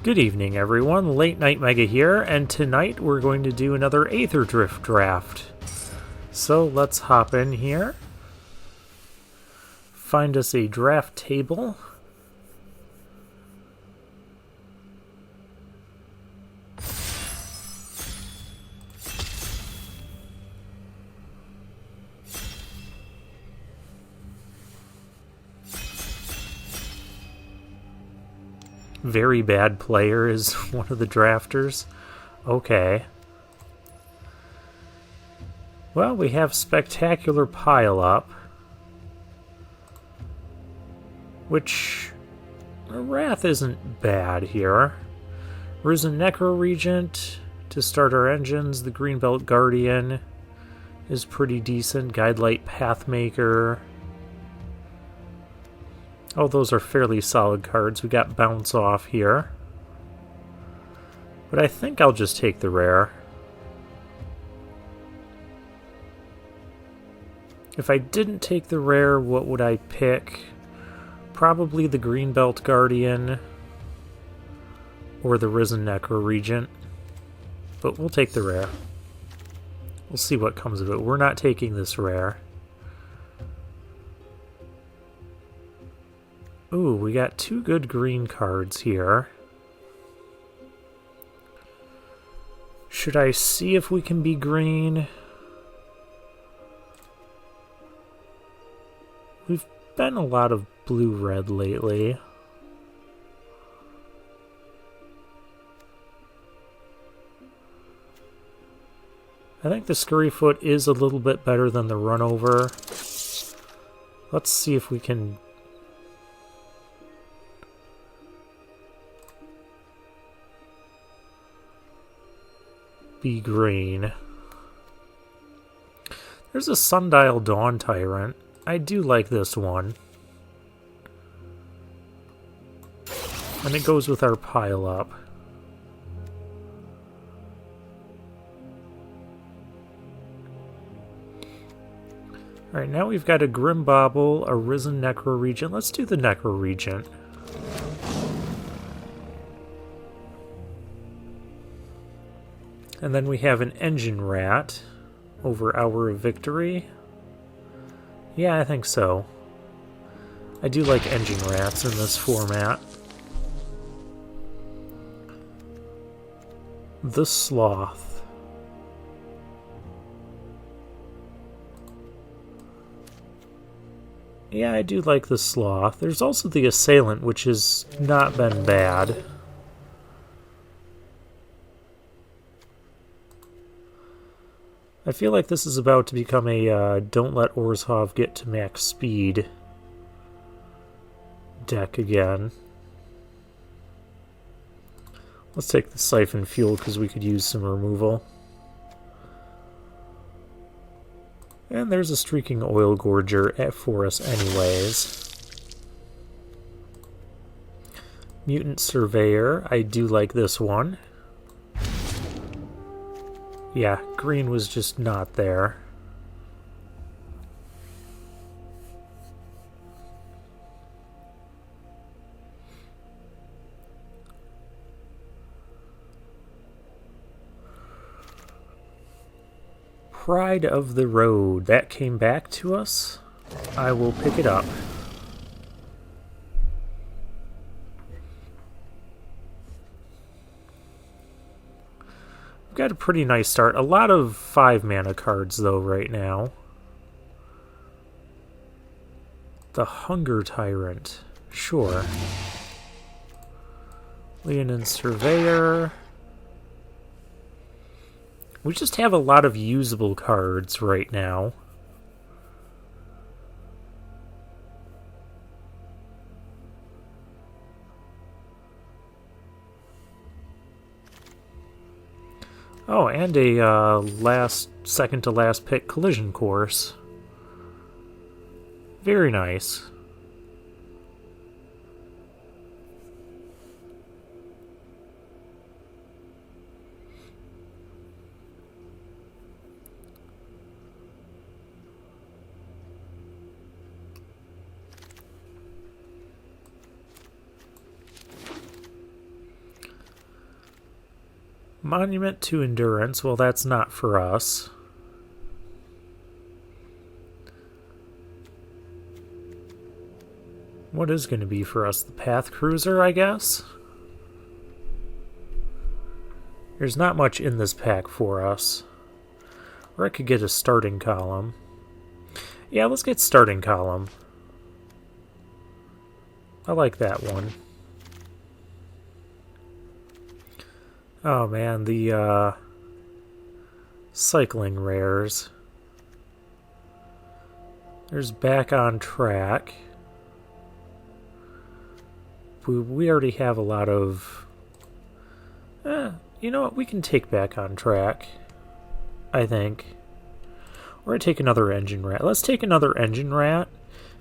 Good evening, everyone. Late Night Mega here, and tonight we're going to do another Aetherdrift draft. So let's hop in here. Find us a draft table. Very bad player is one of the drafters. Okay. Well, we have Spectacular Pile Up, which Wrath isn't bad here. Risen Necro Regent to start our engines. The Greenbelt Guardian is pretty decent. Guidelight Pathmaker. Oh, those are fairly solid cards. We got Bounce Off here. But I think I'll just take the rare. If I didn't take the rare, what would I pick? Probably the Greenbelt Guardian or the Risen Necro Regent. But we'll take the rare. We'll see what comes of it. We're not taking this rare. Ooh, we got two good green cards here. Should I see if we can be green? We've been a lot of blue-red lately. I think the Scurryfoot is a little bit better than the Runover. Let's see if we can be green. There's a Sundial Dawn Tyrant. I do like this one. And it goes with our pile up. Alright, now we've got a Grimbobble, a Risen Necro Regent. Let's do the Necro Regent. And then we have an Engine Rat over Hour of Victory. Yeah, I think so. I do like Engine Rats in this format. The Sloth. Yeah, I do like the Sloth. There's also the Assailant, which has not been bad. I feel like this is about to become a Don't Let Orzhov Get to Max Speed deck again. Let's take the Siphon Fuel because we could use some removal. And there's a Streaking Oil Gorger for us anyways. Mutant Surveyor, I do like this one. Yeah, green was just not there. Pride of the Road. That came back to us. I will pick it up. We've got a pretty nice start. A lot of 5-mana cards, though, right now. The Hunger Tyrant. Sure. Leonin Surveyor. We just have a lot of usable cards right now. Oh, and a second to last pick Collision Course. Very nice. Monument to Endurance, well, that's not for us. What is going to be for us? The Path Cruiser, I guess? There's not much in this pack for us. Or I could get a starting column. Yeah, let's get starting column. I like that one. Oh man, the cycling rares. There's Back on Track. We already have a lot of... you know what? We can take Back on Track, I think. Or take another Engine Rat. Let's take another Engine Rat.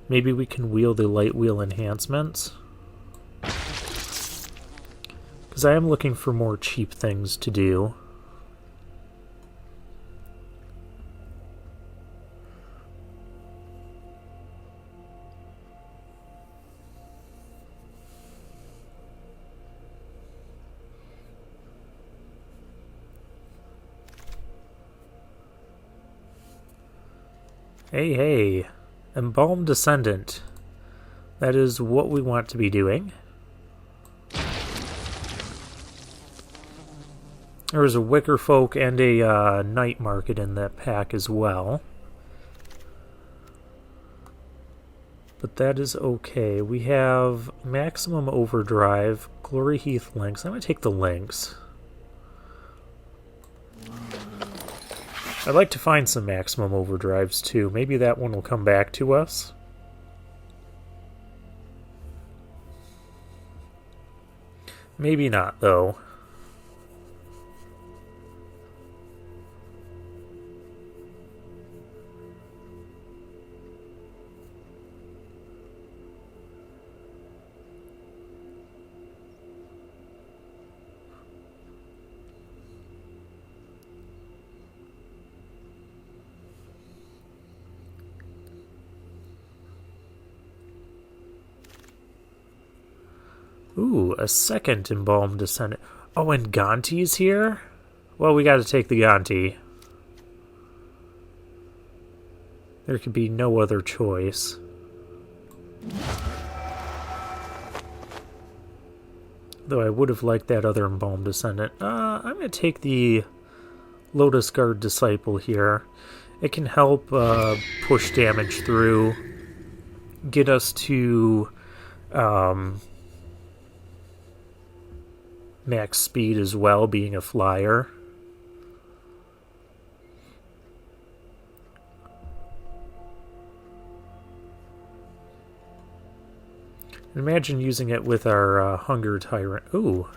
Maybe we can wheel the light wheel enhancements. Because I am looking for more cheap things to do. Hey, hey. Embalmed Descendant. That is what we want to be doing. There was a Wicker Folk and a Night Market in that pack as well. But that is okay. We have Maximum Overdrive, Glory Heath Links. I'm going to take the Links. I'd like to find some Maximum Overdrives too. Maybe that one will come back to us. Maybe not, though. Ooh, a second Embalmed Descendant. Oh, and Gonti's here? Well, we gotta take the Gonti. There could be no other choice. Though I would have liked that other Embalmed Descendant. I'm gonna take the Lotus Guard Disciple here. It can help push damage through. Get us to... max speed as well, being a flyer. Imagine using it with our Hunger Tyrant. Ooh.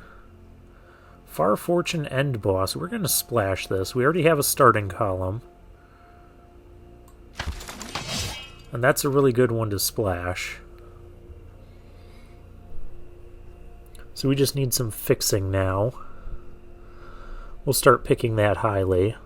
Far Fortune End Boss. We're going to splash this. We already have a starting column. And that's a really good one to splash. So we just need some fixing now. We'll start picking that highly.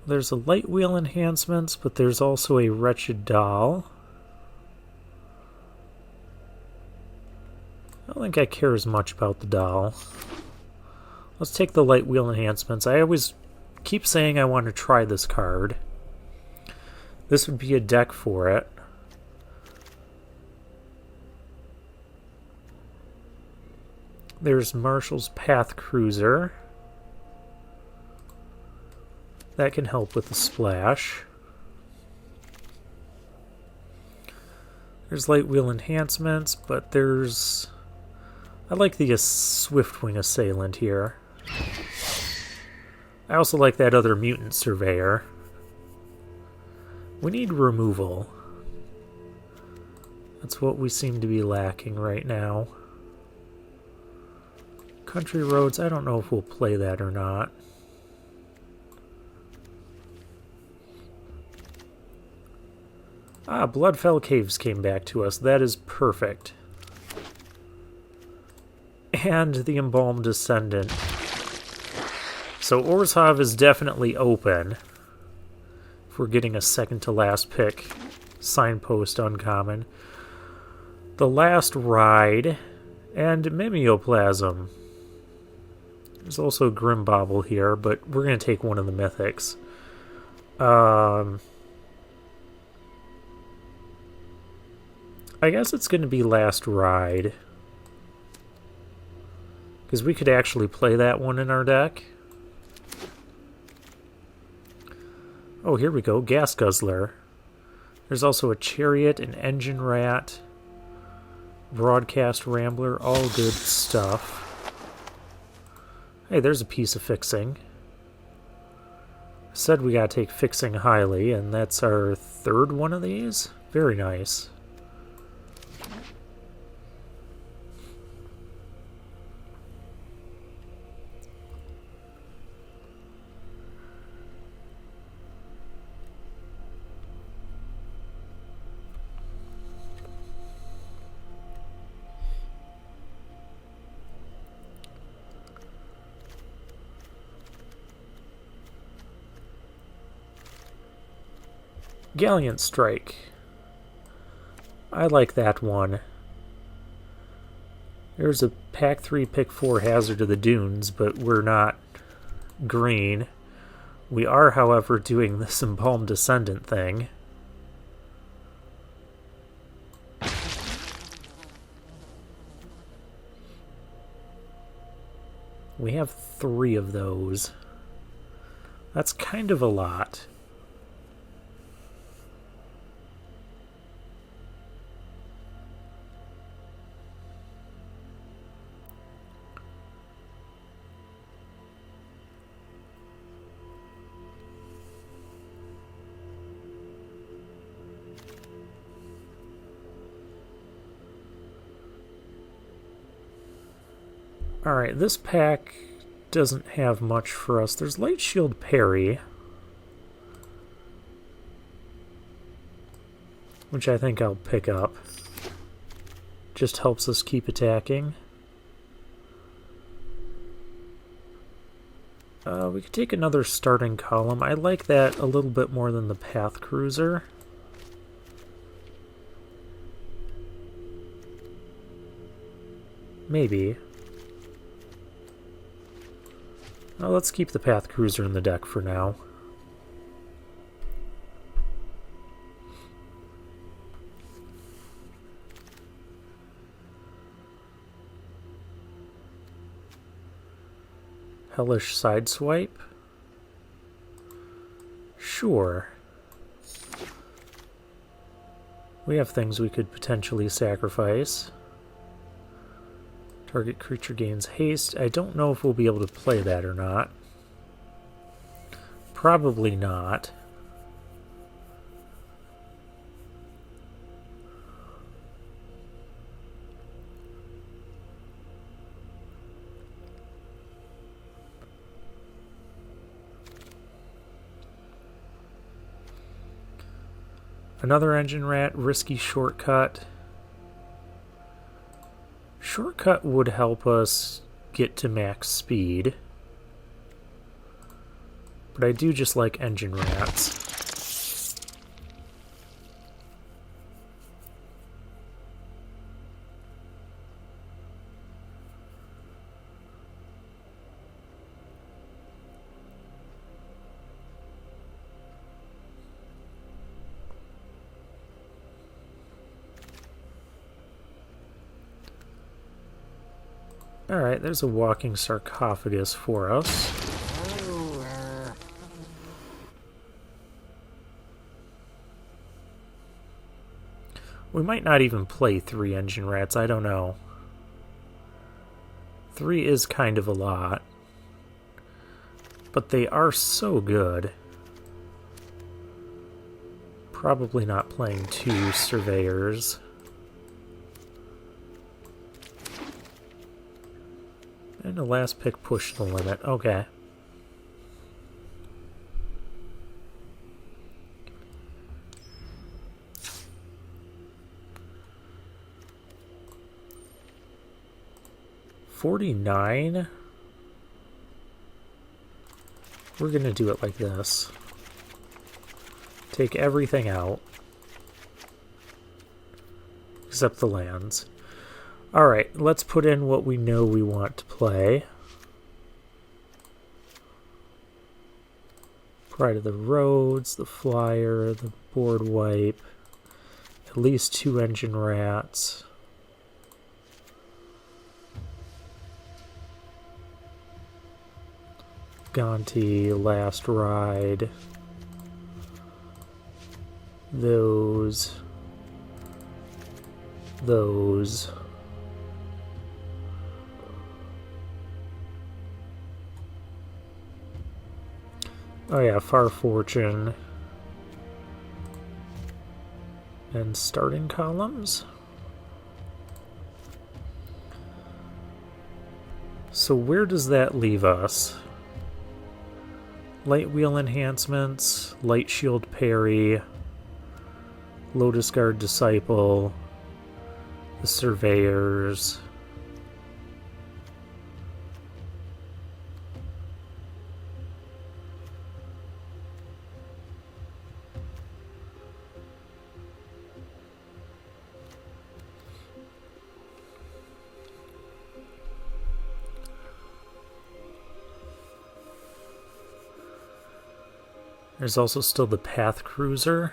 There's a light wheel enhancements, but there's also a Wretched Doll. I don't think I care as much about the doll. Let's take the light wheel enhancements. I always keep saying I want to try this card. This would be a deck for it. There's Marshall's Path Cruiser. That can help with the splash. There's light wheel enhancements, but there's... I like the Swiftwing Assailant here. I also like that other Mutant Surveyor. We need removal. That's what we seem to be lacking right now. Country Roads, I don't know if we'll play that or not. Ah, Bloodfell Caves came back to us. That is perfect. And the Embalmed Descendant. So Orzhov is definitely open. if we're getting a second to last pick. Signpost uncommon. The Last Ride and Mimeoplasm. There's also Grimbobble here, but we're going to take one of the mythics. I guess it's going to be Last Ride. Because we could actually play that one in our deck. Oh, here we go. Gas Guzzler. There's also a Chariot, an Engine Rat, Broadcast Rambler, all good stuff. Hey, there's a piece of fixing. Said we gotta take fixing highly, and that's our third one of these. Very nice. Gallant Strike. I like that one. There's a Pack 3, Pick 4 Hazard of the Dunes, but we're not green. We are, however, doing this Embalmed Descendant thing. We have 3 of those. That's kind of a lot. Alright, this pack doesn't have much for us. There's Light Shield Parry, which I think I'll pick up. Just helps us keep attacking. We could take another Starting Column. I like that a little bit more than the Path Cruiser. Maybe. Well, let's keep the Path Cruiser in the deck for now. Hellish Sideswipe? Sure. We have things we could potentially sacrifice. Target creature gains haste. I don't know if we'll be able to play that or not. Probably not. Another Engine Rat, risky shortcut. Shortcut would help us get to max speed. But I do just like Engine Rats. Alright, there's a Walking Sarcophagus for us. We might not even play 3 Engine Rats, I don't know. 3 is kind of a lot. But they are so good. Probably not playing 2 Surveyors. And the last pick pushed the limit. Okay. $49? We're gonna do it like this. Take everything out. Except the lands. Alright, let's put in what we know we want to play. Pride of the Roads, the Flyer, the Board Wipe, at least 2 Engine Rats. Gonti, Last Ride. Those. Oh yeah, Far Fortune. And starting columns. So where does that leave us? Light Wheel Enhancements, Light Shield Parry, Lotus Guard Disciple, the Surveyors. There's also still the Path Cruiser.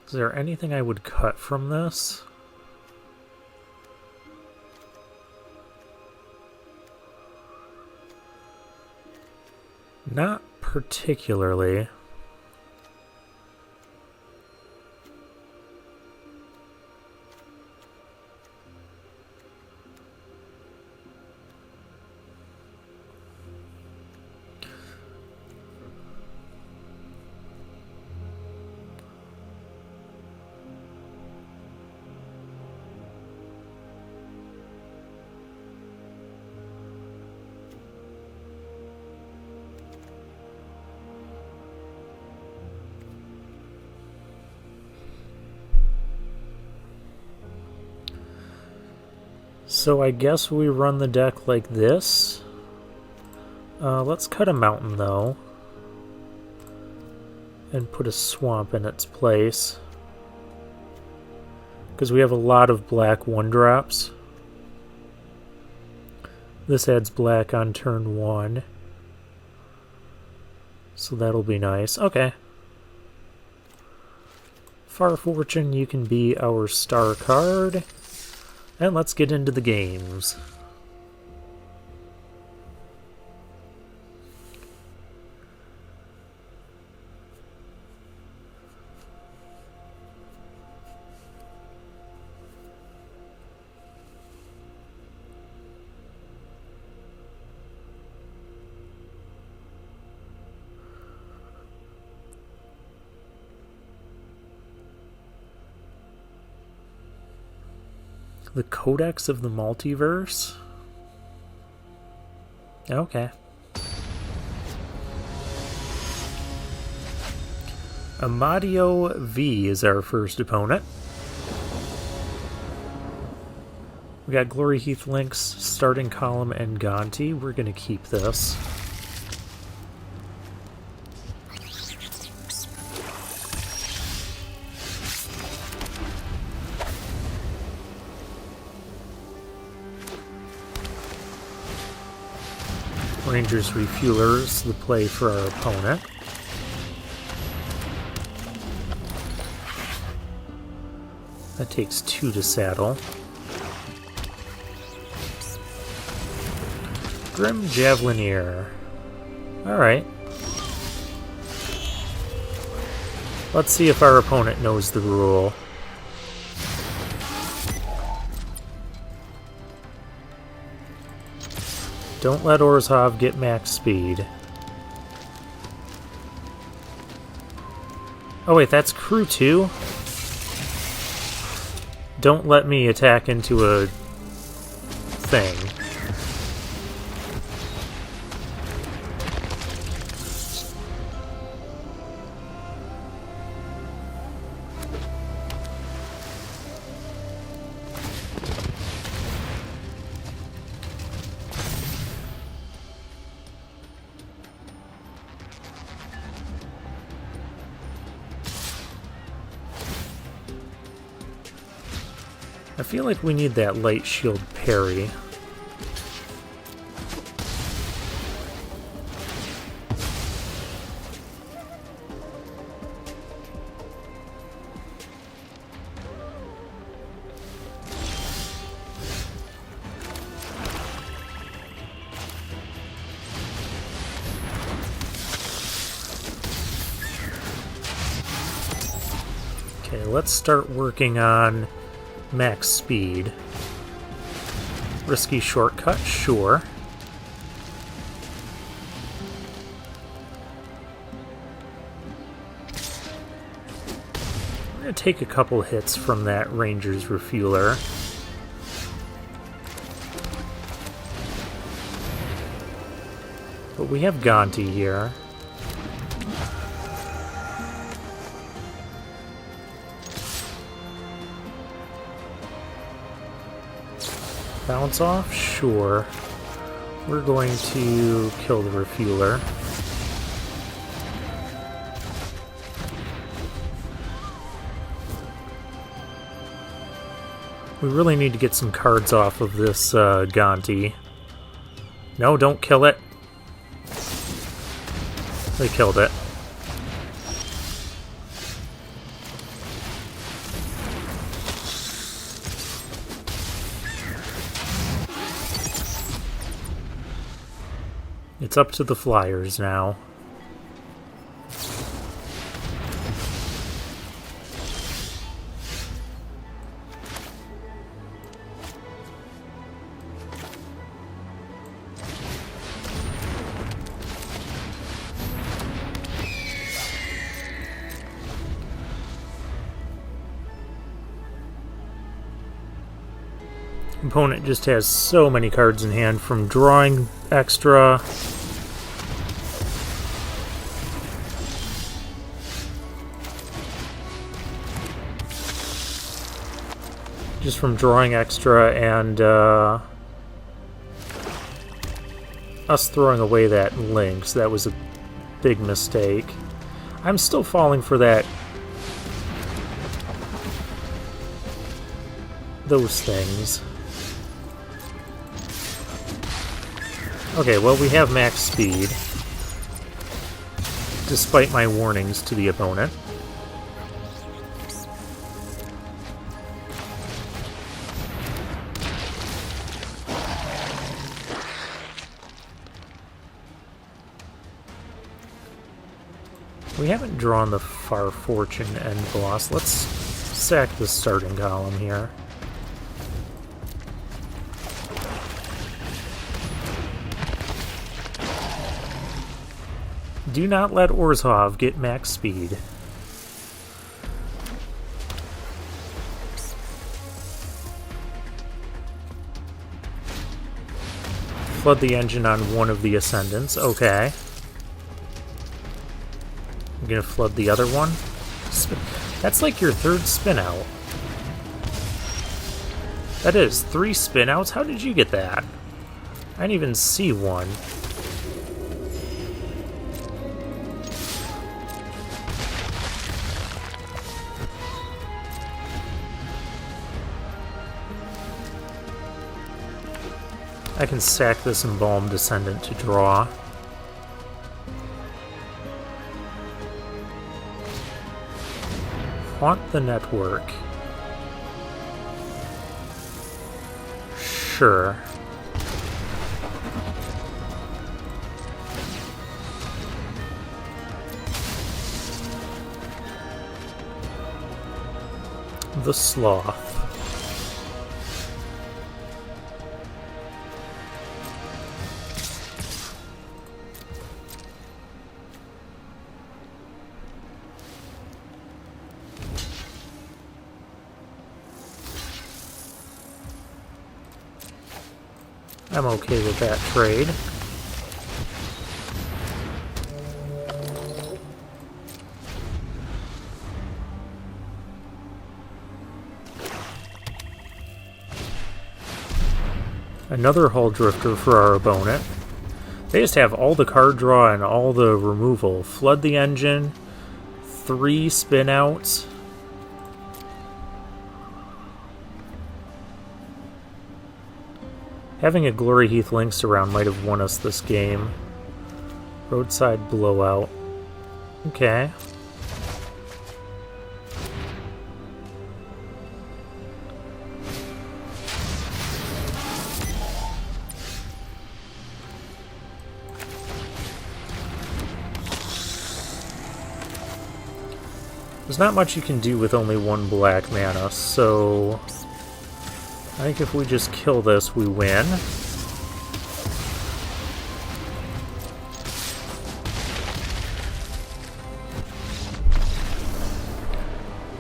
Is there anything I would cut from this? Not particularly. So I guess we run the deck like this. Let's cut a mountain though. And put a swamp in its place. Because we have a lot of black 1-drops. This adds black on turn 1. So that'll be nice. Okay. Far Fortune, you can be our star card. And let's get into the games. The Codex of the Multiverse? Okay. Amadio V is our first opponent. We got Glory Heath Lynx, Starting Column, and Gonti. We're going to keep this. Rangers Refuelers, the play for our opponent. That takes 2 to saddle. Grim Javelineer. Alright. Let's see if our opponent knows the rule. Don't let Orzhov get max speed. Oh wait, that's crew 2? Don't let me attack into a thing. I feel like we need that light shield parry. Okay, let's start working on max speed. Risky shortcut, sure. I'm going to take a couple hits from that Ranger's refueler. But we have Gonti here. Bounce off? Sure. We're going to kill the refueler. We really need to get some cards off of this Gonti. No, don't kill it. They killed it. It's up to the Flyers now. Opponent just has so many cards in hand, from drawing extra, and us throwing away that Lynx. That was a big mistake. I'm still falling for those things. Okay, well, we have max speed, despite my warnings to the opponent. We haven't drawn the Far Fortune end boss. Let's sack the starting column here. Do not let Orzhov get max speed. Flood the engine on one of the Ascendants. Okay. I'm gonna flood the other one. That's like your third spin out. That is 3 spin outs? How did you get that? I didn't even see one. I can sack this Embalmed Descendant to draw. Haunt the Network. Sure. The Sloth. I'm okay with that trade. Another Hull Drifter for our opponent. They just have all the card draw and all the removal. Flood the engine, 3 spin outs. Having a Glory Heath Lynx around might have won us this game. Roadside Blowout. Okay. There's not much you can do with only one black mana, so I think if we just kill this, we win.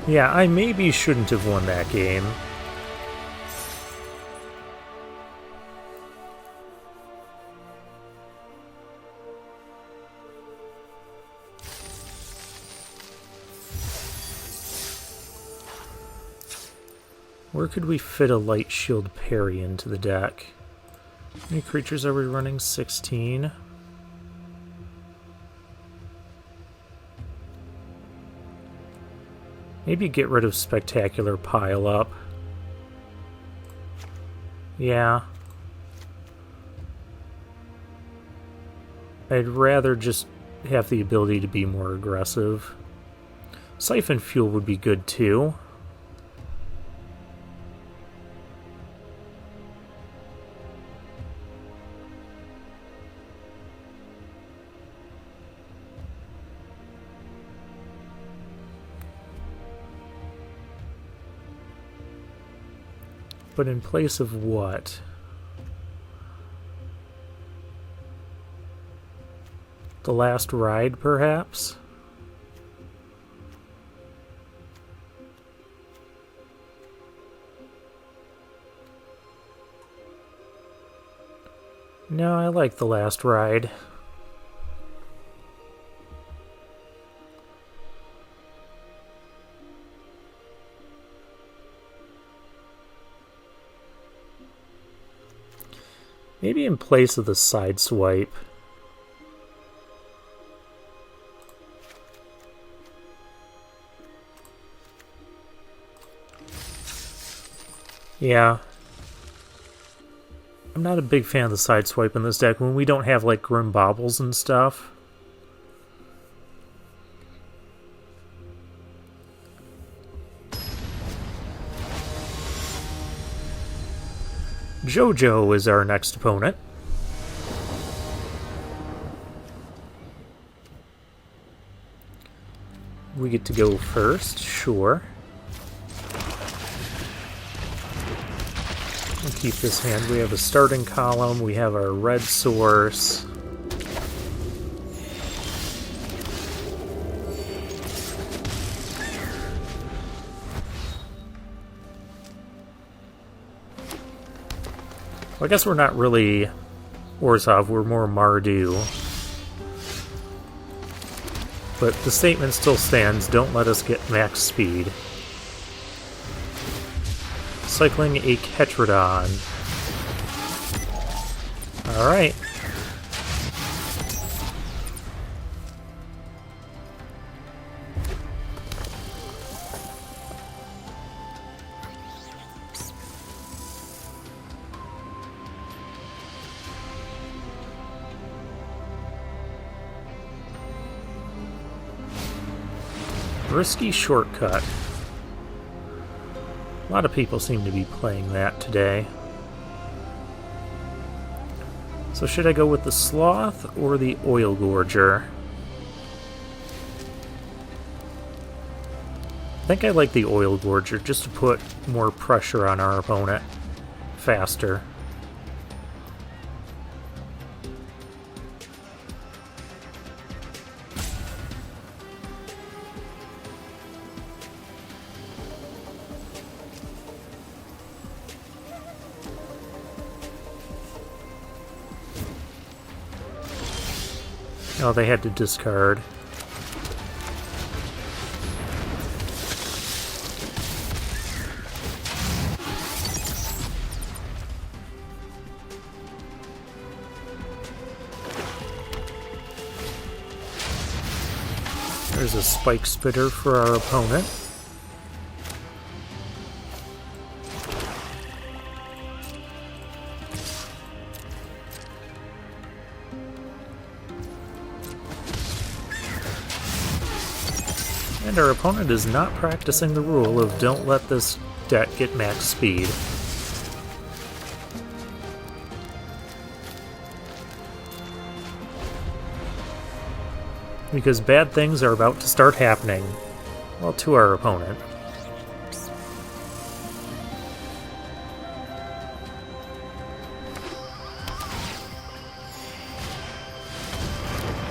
Yeah, I maybe shouldn't have won that game. Where could we fit a Light Shield parry into the deck? How many creatures are we running? 16. Maybe get rid of Spectacular Pile Up. Yeah. I'd rather just have the ability to be more aggressive. Siphon Fuel would be good too. But in place of what? The Last Ride, perhaps? No, I like The Last Ride. Maybe in place of the Sideswipe. Yeah. I'm not a big fan of the Sideswipe in this deck when we don't have, like, Grim Baubles and stuff. Jojo is our next opponent. We get to go first, sure. We'll keep this hand. We have a starting column, we have our red source. Well, I guess we're not really Orzhov, we're more Mardu. But the statement still stands, don't let us get max speed. Cycling a Ketrodon. Alright. Risky Shortcut. A lot of people seem to be playing that today. So should I go with the Sloth or the Oil Gorger? I think I like the Oil Gorger just to put more pressure on our opponent faster. Oh, they had to discard. There's a Spike Spitter for our opponent. And our opponent is not practicing the rule of don't let this deck get max speed. Because bad things are about to start happening, well, to our opponent.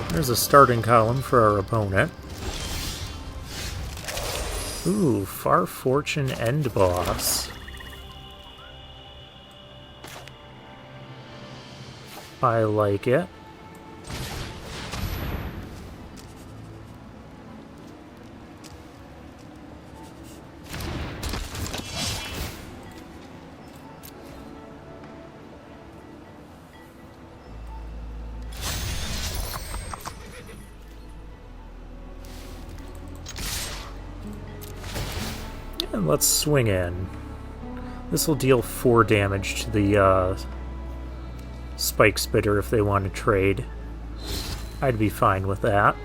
There's a starting column for our opponent. Ooh, Far Fortune End Boss. I like it. And let's swing in. This will deal 4 damage to the Spike Spitter if they want to trade. I'd be fine with that.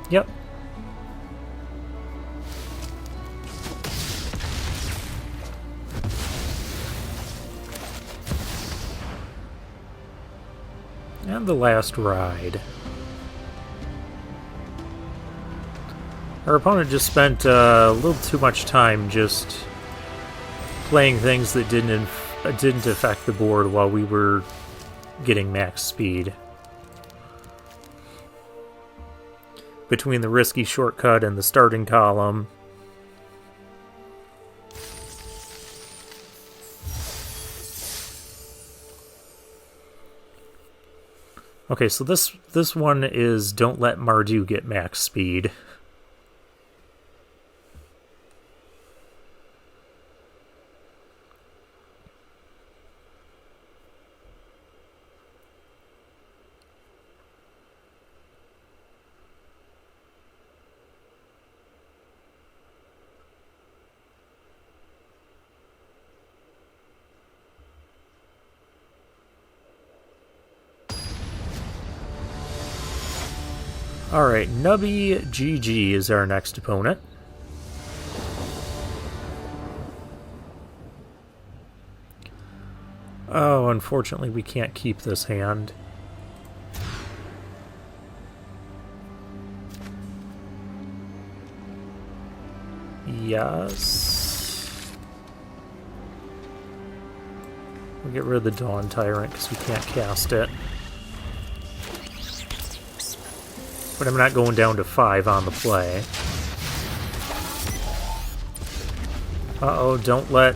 Yep. And the last ride. Our opponent just spent a little too much time just playing things that didn't affect the board while we were getting max speed. Between the risky shortcut and the starting column. Okay, so this one is don't let Mardu get max speed. Alright, Nubby GG is our next opponent. Oh, unfortunately we can't keep this hand. Yes. We'll get rid of the Dawn Tyrant because we can't cast it. But I'm not going down to 5 on the play. Uh-oh, don't let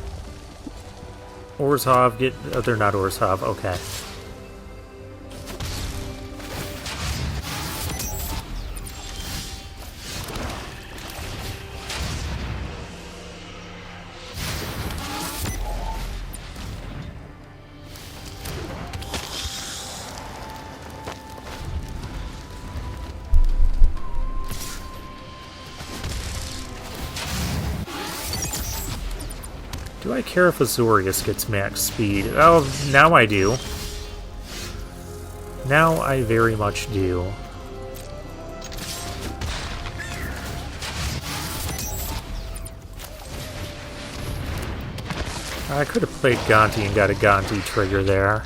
Orzhov get... Oh, they're not Orzhov, okay. Do I care if Azorius gets max speed? Oh, now I do. Now I very much do. I could have played Gonti and got a Gonti trigger there.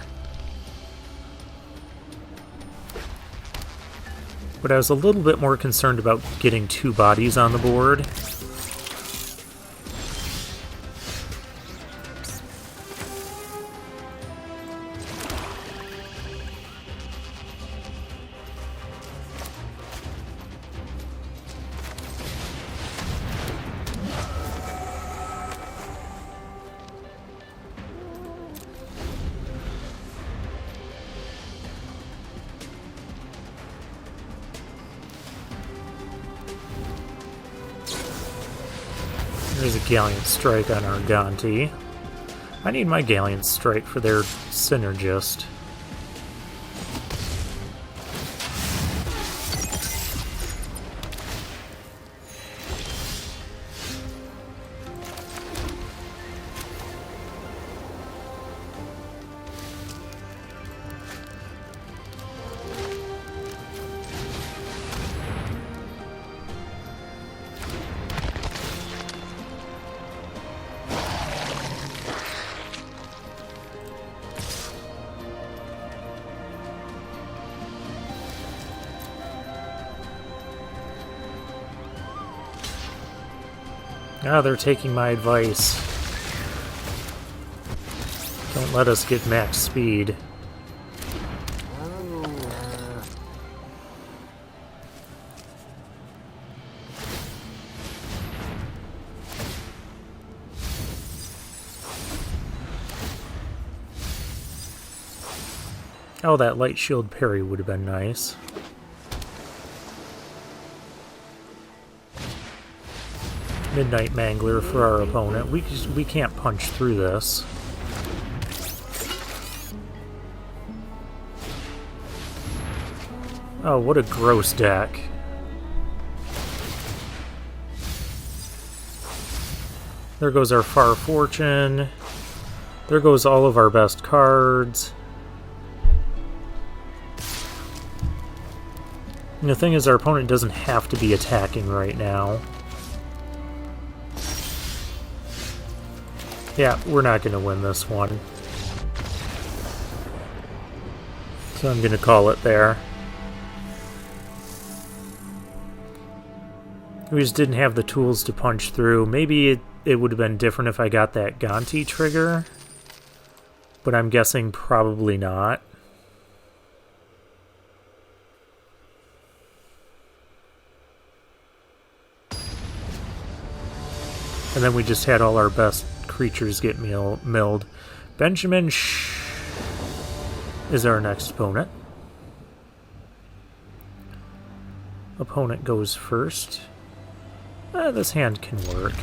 But I was a little bit more concerned about getting 2 bodies on the board. There's a Galleon Strike on our Gonti. I need my Galleon Strike for their Synergist. Ah, they're taking my advice. Don't let us get max speed. Oh, that light shield parry would have been nice. Midnight Mangler for our opponent. We can't punch through this. Oh, what a gross deck. There goes our Far Fortune. There goes all of our best cards. And the thing is, our opponent doesn't have to be attacking right now. Yeah, we're not going to win this one. So I'm going to call it there. We just didn't have the tools to punch through. Maybe it would have been different if I got that Gonti trigger. But I'm guessing probably not. And then we just had all our best creatures get milled. Benjamin is our next opponent. Opponent goes first. This hand can work.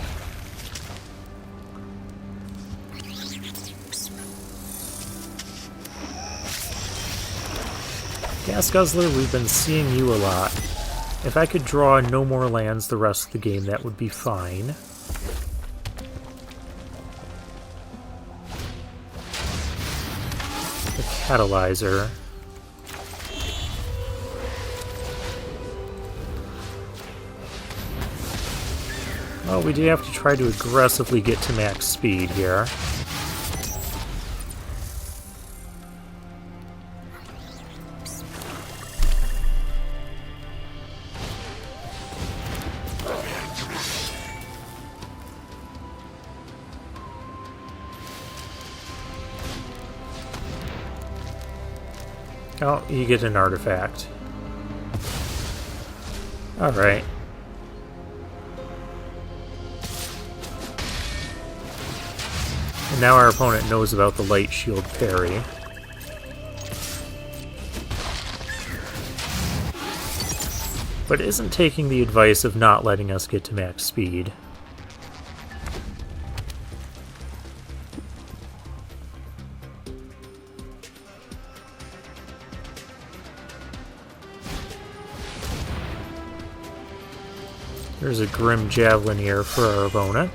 Gas Guzzler, we've been seeing you a lot. If I could draw no more lands the rest of the game, that would be fine. The Catalyzer. Well, we do have to try to aggressively get to max speed here. Oh, you get an artifact. Alright. And now our opponent knows about the light shield parry. But isn't taking the advice of not letting us get to max speed. There's a Grim Javelin here for our opponent.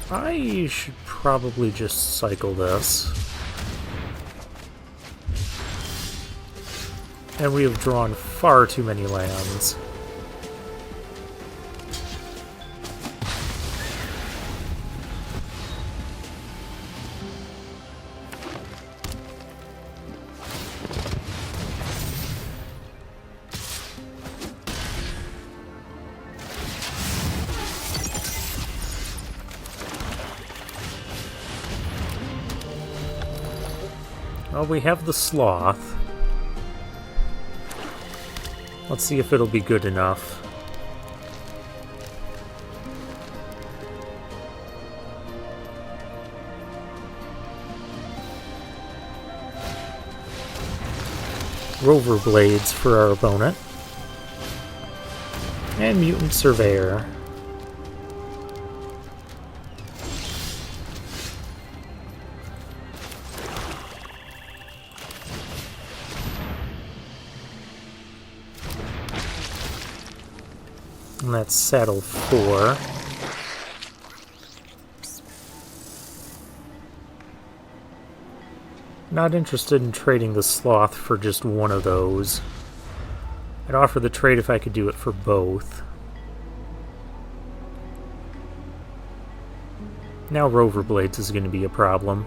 I should probably just cycle this. And we have drawn far too many lands. Well, we have the Sloth. Let's see if it'll be good enough. Rover Blades for our opponent. And Mutant Surveyor. And that's Saddle 4. Not interested in trading the Sloth for just one of those. I'd offer the trade if I could do it for both. Now Rover Blades is going to be a problem.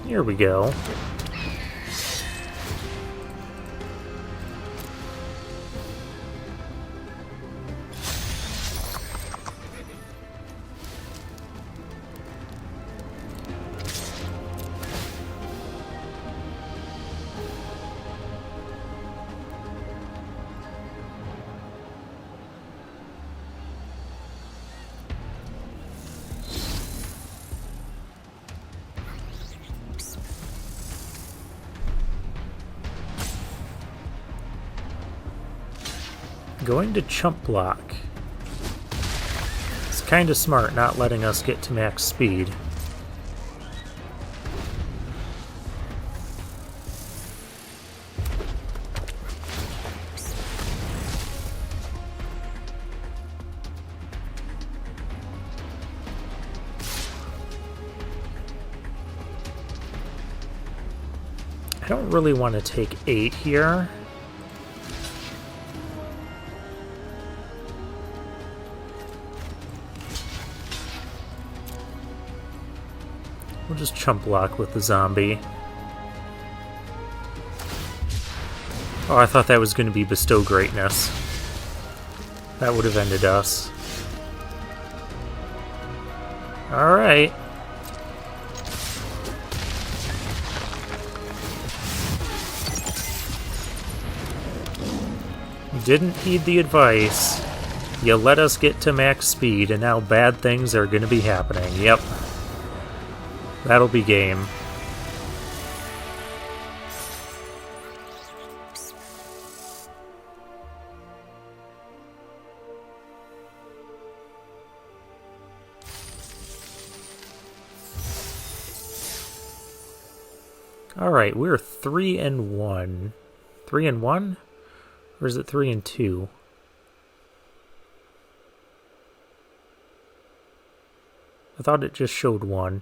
Here we go. Going to chump block. It's kind of smart not letting us get to max speed. I don't really want to take 8 here. We'll just chump block with the zombie. Oh, I thought that was going to be bestow greatness. That would have ended us. Alright. You didn't heed the advice. You let us get to max speed, and now bad things are going to be happening. Yep. That'll be game. Alright, we're 3-1. 3-1? Or is it 3-2? I thought it just showed 1.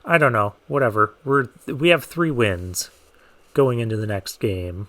I don't know. Whatever. We have 3 wins going into the next game.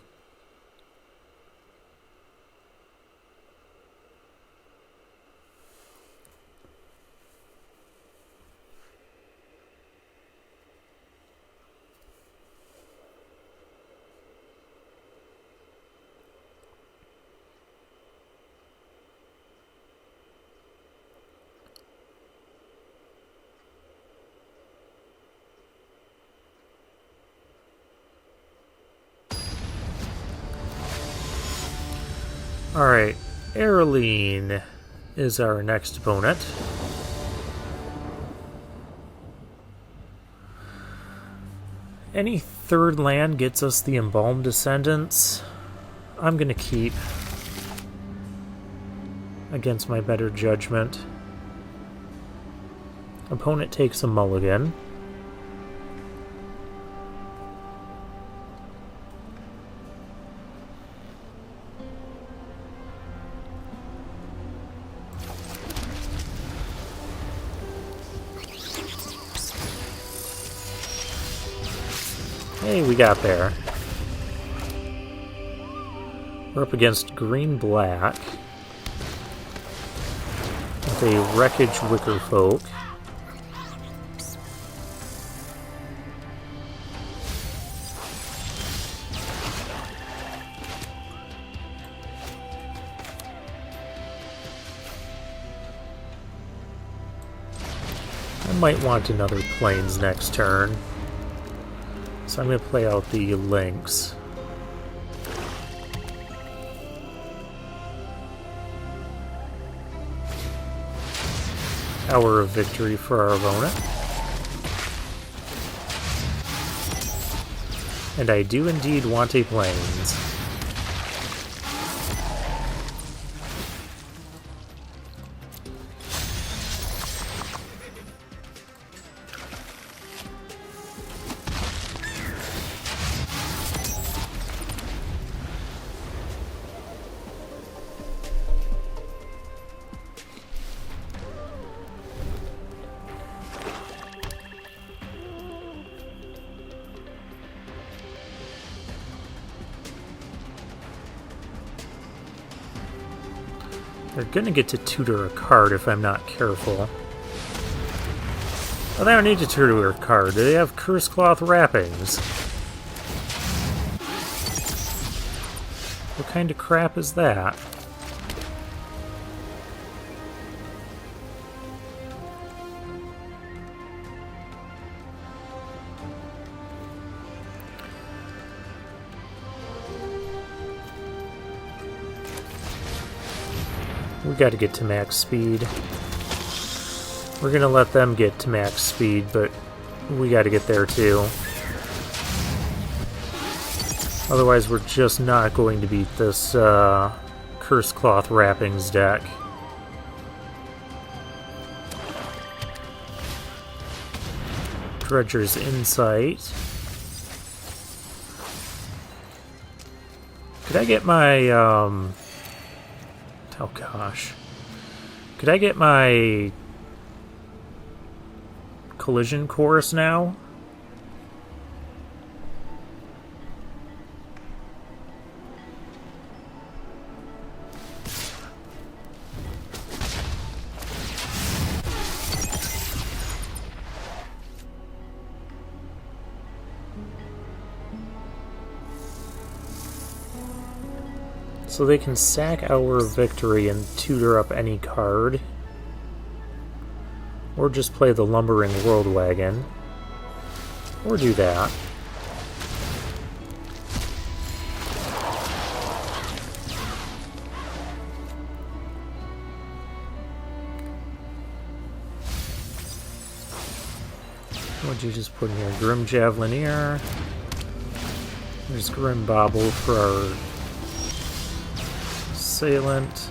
Alright, Aeroline is our next opponent. Any third land gets us the Embalmed Descendants. I'm gonna keep against my better judgment. Opponent takes a mulligan. Hey, we got there. We're up against green-black with a Wreckage Wicker Folk. I might want another Plains next turn. So I'm going to play out the Lynx. Hour of victory for our opponent. And I do indeed want a Plains. They're gonna get to tutor a card if I'm not careful. Oh, they don't need to tutor a card. They have curse cloth wrappings. What kind of crap is that? We gotta get to max speed. We're gonna let them get to max speed, but we gotta get there too. Otherwise, we're just not going to beat this Curse Cloth Wrappings deck. Dredger's Insight. Could I get my, oh gosh. Could I get my Collision Course now? So they can sack Hour of Victory and tutor up any card. Or just play the Lumbering World Wagon. Or do that. What'd you just put in here? Grim Javelineer. There's Grim Bobble for our Assailant.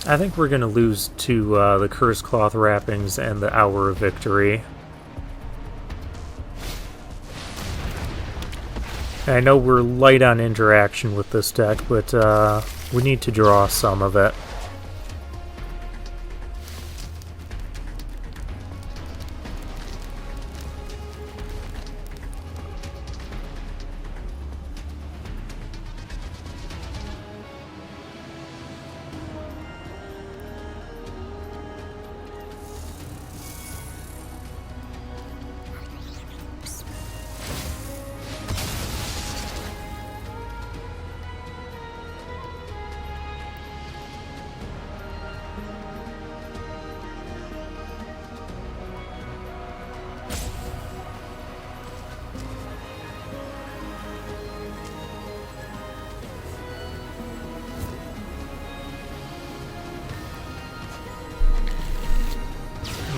I think we're going to lose to the Curse Cloth Wrappings and the Hour of Victory. I know we're light on interaction with this deck, but we need to draw some of it.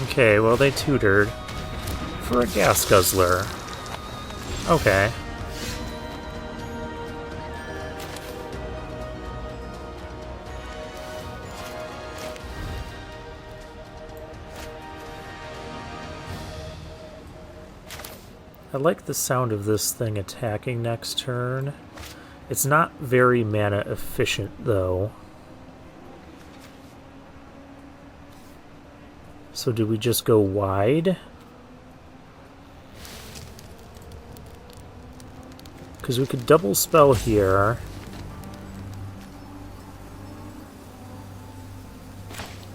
Okay, well they tutored for a Gas Guzzler. Okay. I like the sound of this thing attacking next turn. It's not very mana efficient though. So do we just go wide? Because we could double spell here.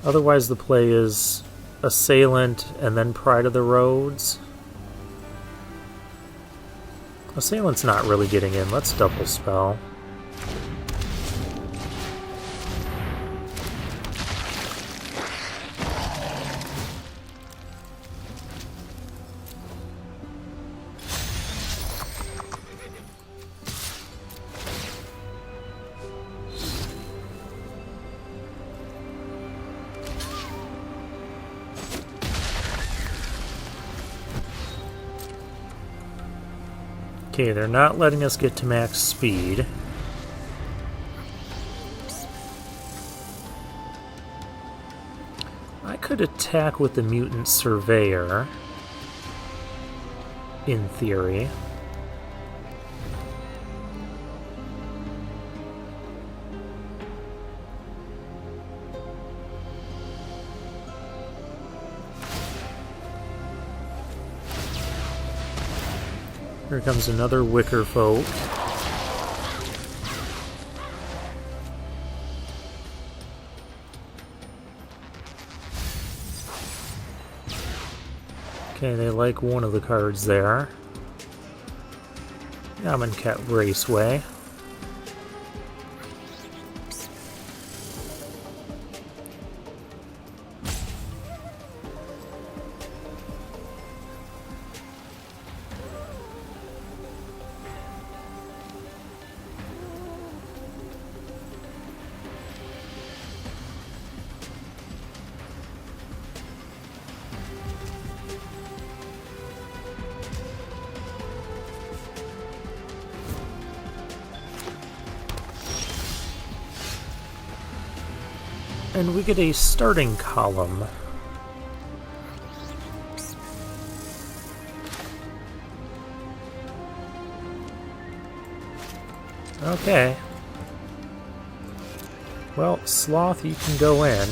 Otherwise the play is Assailant and then Pride of the Roads. Assailant's not really getting in. Let's double spell. Okay, they're not letting us get to max speed. I could attack with the Mutant Surveyor, in theory. Here comes another Wicker Folk. Okay, they like one of the cards there. Amonkhet Raceway. And we get a starting column. Okay. Well, Sloth, you can go in.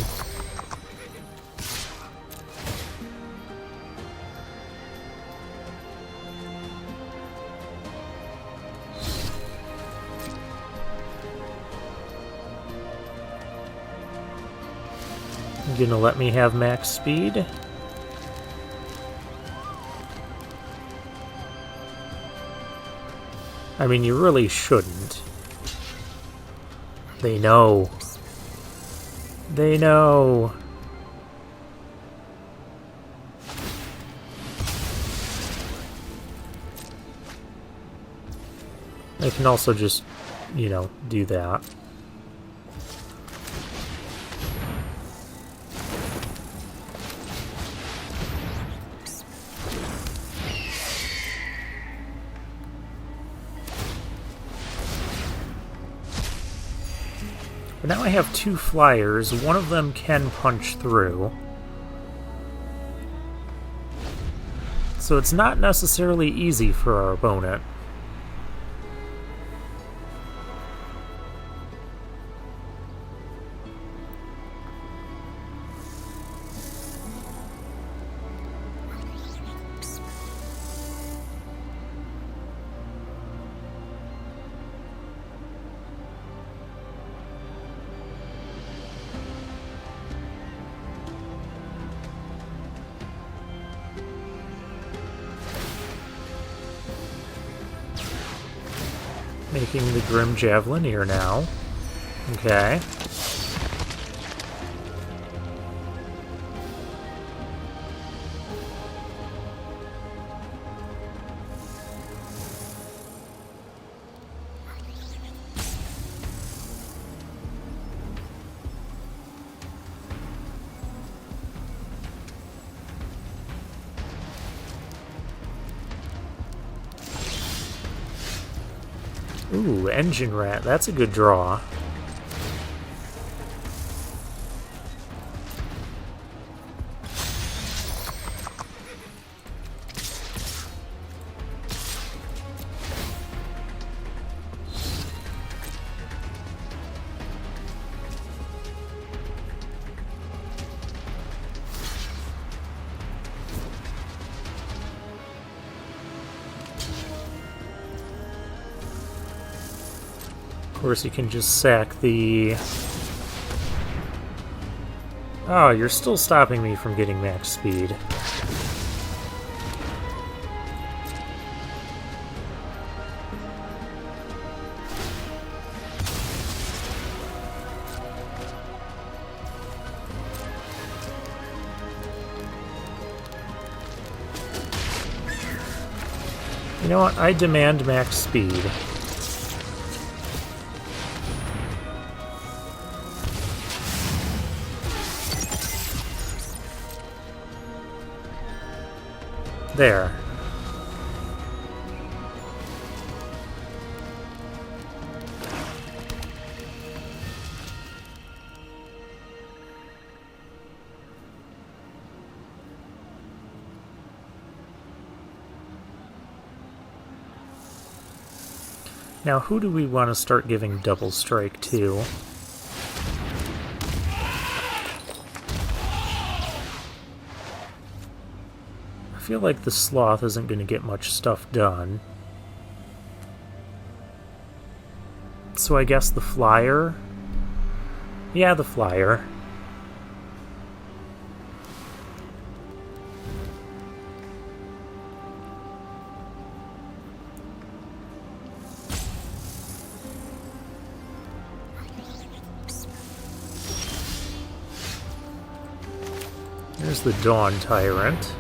You gonna let me have max speed? I mean, you really shouldn't. They know. They know. They can also just, you know, do that. But now I have two flyers. One of them can punch through. So it's not necessarily easy for our opponent. Making the Grim Javelineer now. Okay. Ooh, Engine Rat. That's a good draw. Of course, you can just sack the... Oh, you're still stopping me from getting max speed. You know what? I demand max speed. There. Now, who do we want to start giving double strike to? I feel like the sloth isn't going to get much stuff done. So I guess the flyer? Yeah, the flyer. There's the Dawn Tyrant.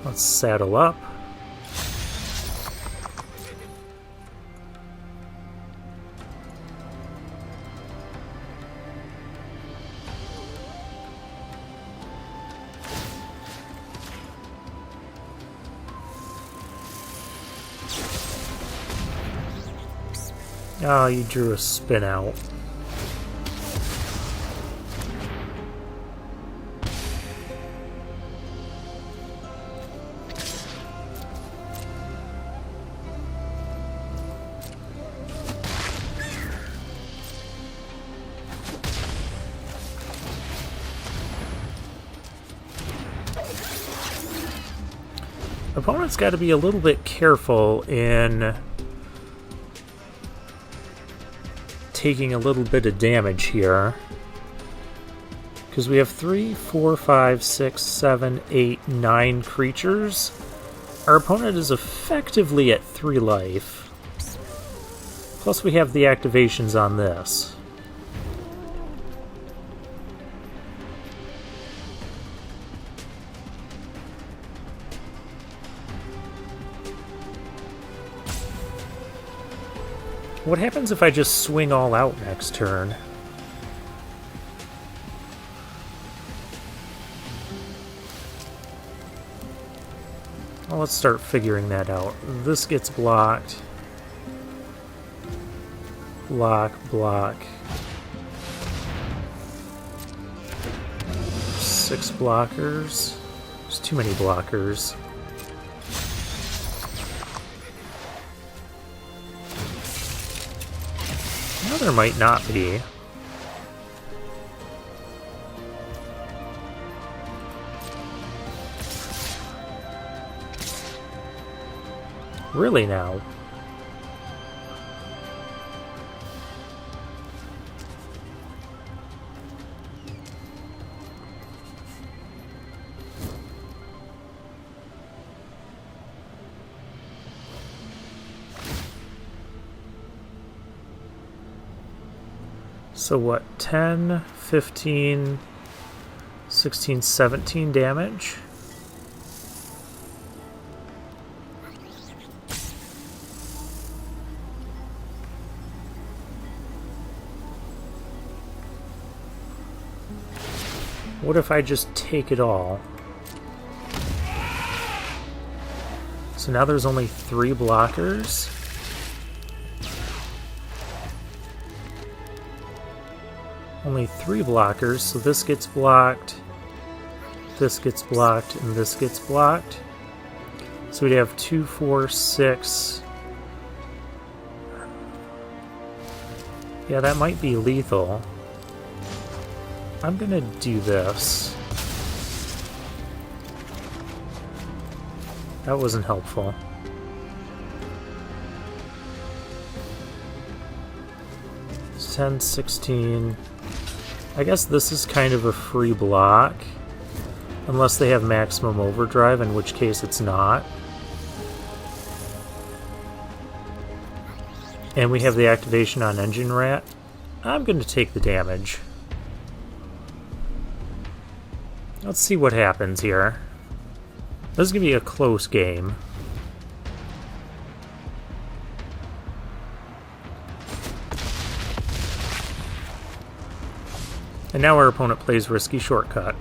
Let's saddle up. Oh, you drew a spin out. Opponent's got to be a little bit careful in taking a little bit of damage here, because we have 3, 4, 5, 6, 7, 8, 9 creatures. Our opponent is effectively at 3 life. Plus we have the activations on this. What happens if I just swing all out next turn? Well, let's start figuring that out. This gets blocked. Block, block. 6 blockers. There's too many blockers. No, there might not be. Really now? So what, 10, 15, 16, 17 damage? What if I just take it all? So now there's only 3 blockers. Only 3 blockers, so this gets blocked, this gets blocked, and this gets blocked. So we'd have 2, 4, 6. Yeah, that might be lethal. I'm gonna do this. That wasn't helpful. 10, 16. I guess this is kind of a free block, unless they have maximum overdrive, in which case it's not. And we have the activation on Engine Rat. I'm going to take the damage. Let's see what happens here. This is going to be a close game. And now our opponent plays Risky Shortcut.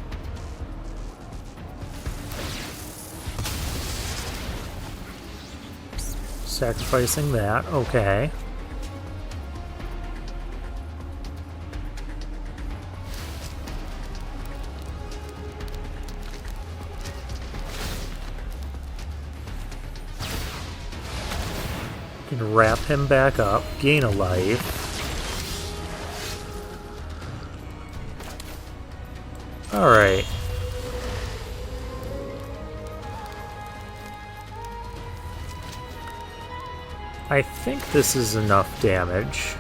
Sacrificing that, okay. Can wrap him back up, gain a life. Alright. I think this is enough damage.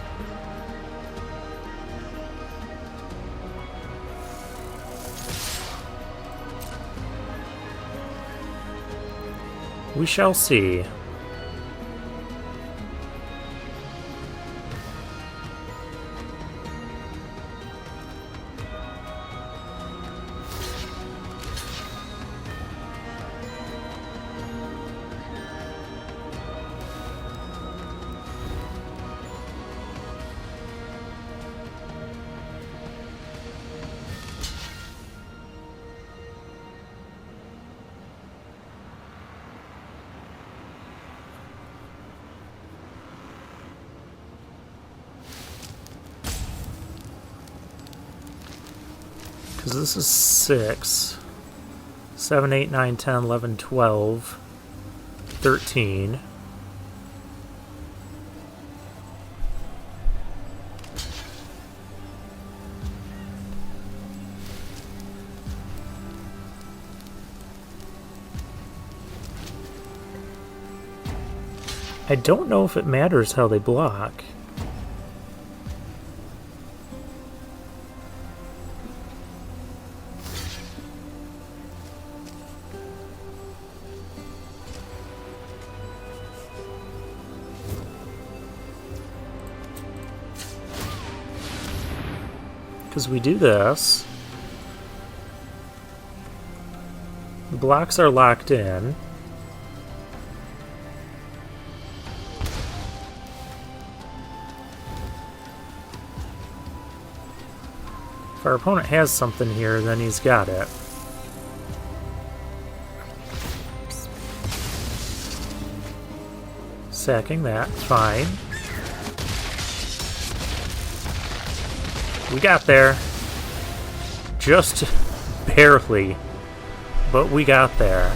We shall see. Because this is 6, 7, 8, 9, 10, 11, 12, 13. I don't know if it matters how they block. Because we do this, the blocks are locked in. If our opponent has something here, then he's got it. Sacking that, fine. We got there. Just barely. But we got there.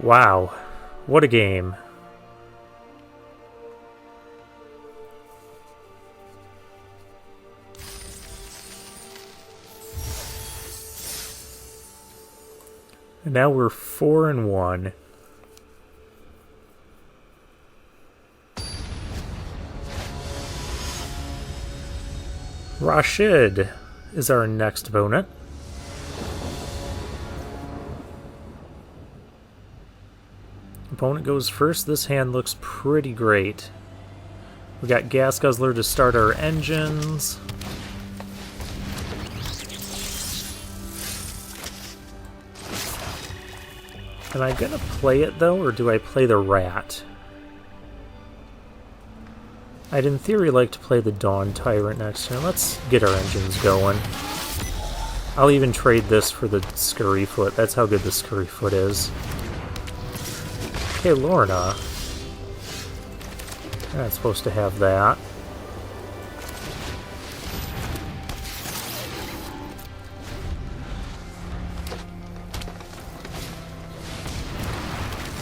Wow. What a game. And now we're 4-1. Rashid is our next opponent. Opponent goes first. This hand looks pretty great. We got Gas Guzzler to start our engines. Am I gonna play it though, or do I play the Rat? I'd in theory like to play the Dawn Tyrant next turn. Let's get our engines going. I'll even trade this for the Scurryfoot. That's how good the Scurryfoot is. Okay, Lorna. Not supposed to have that.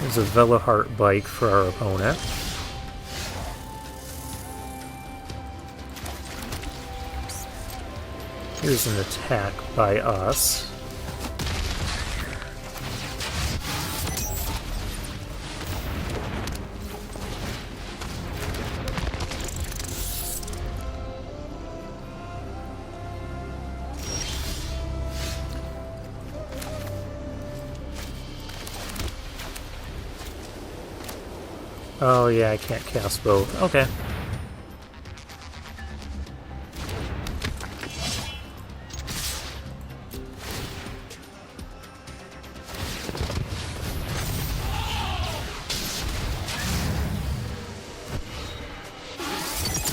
There's a Velahart bike for our opponent. Here's an attack by us. Oh yeah, I can't cast both. Okay.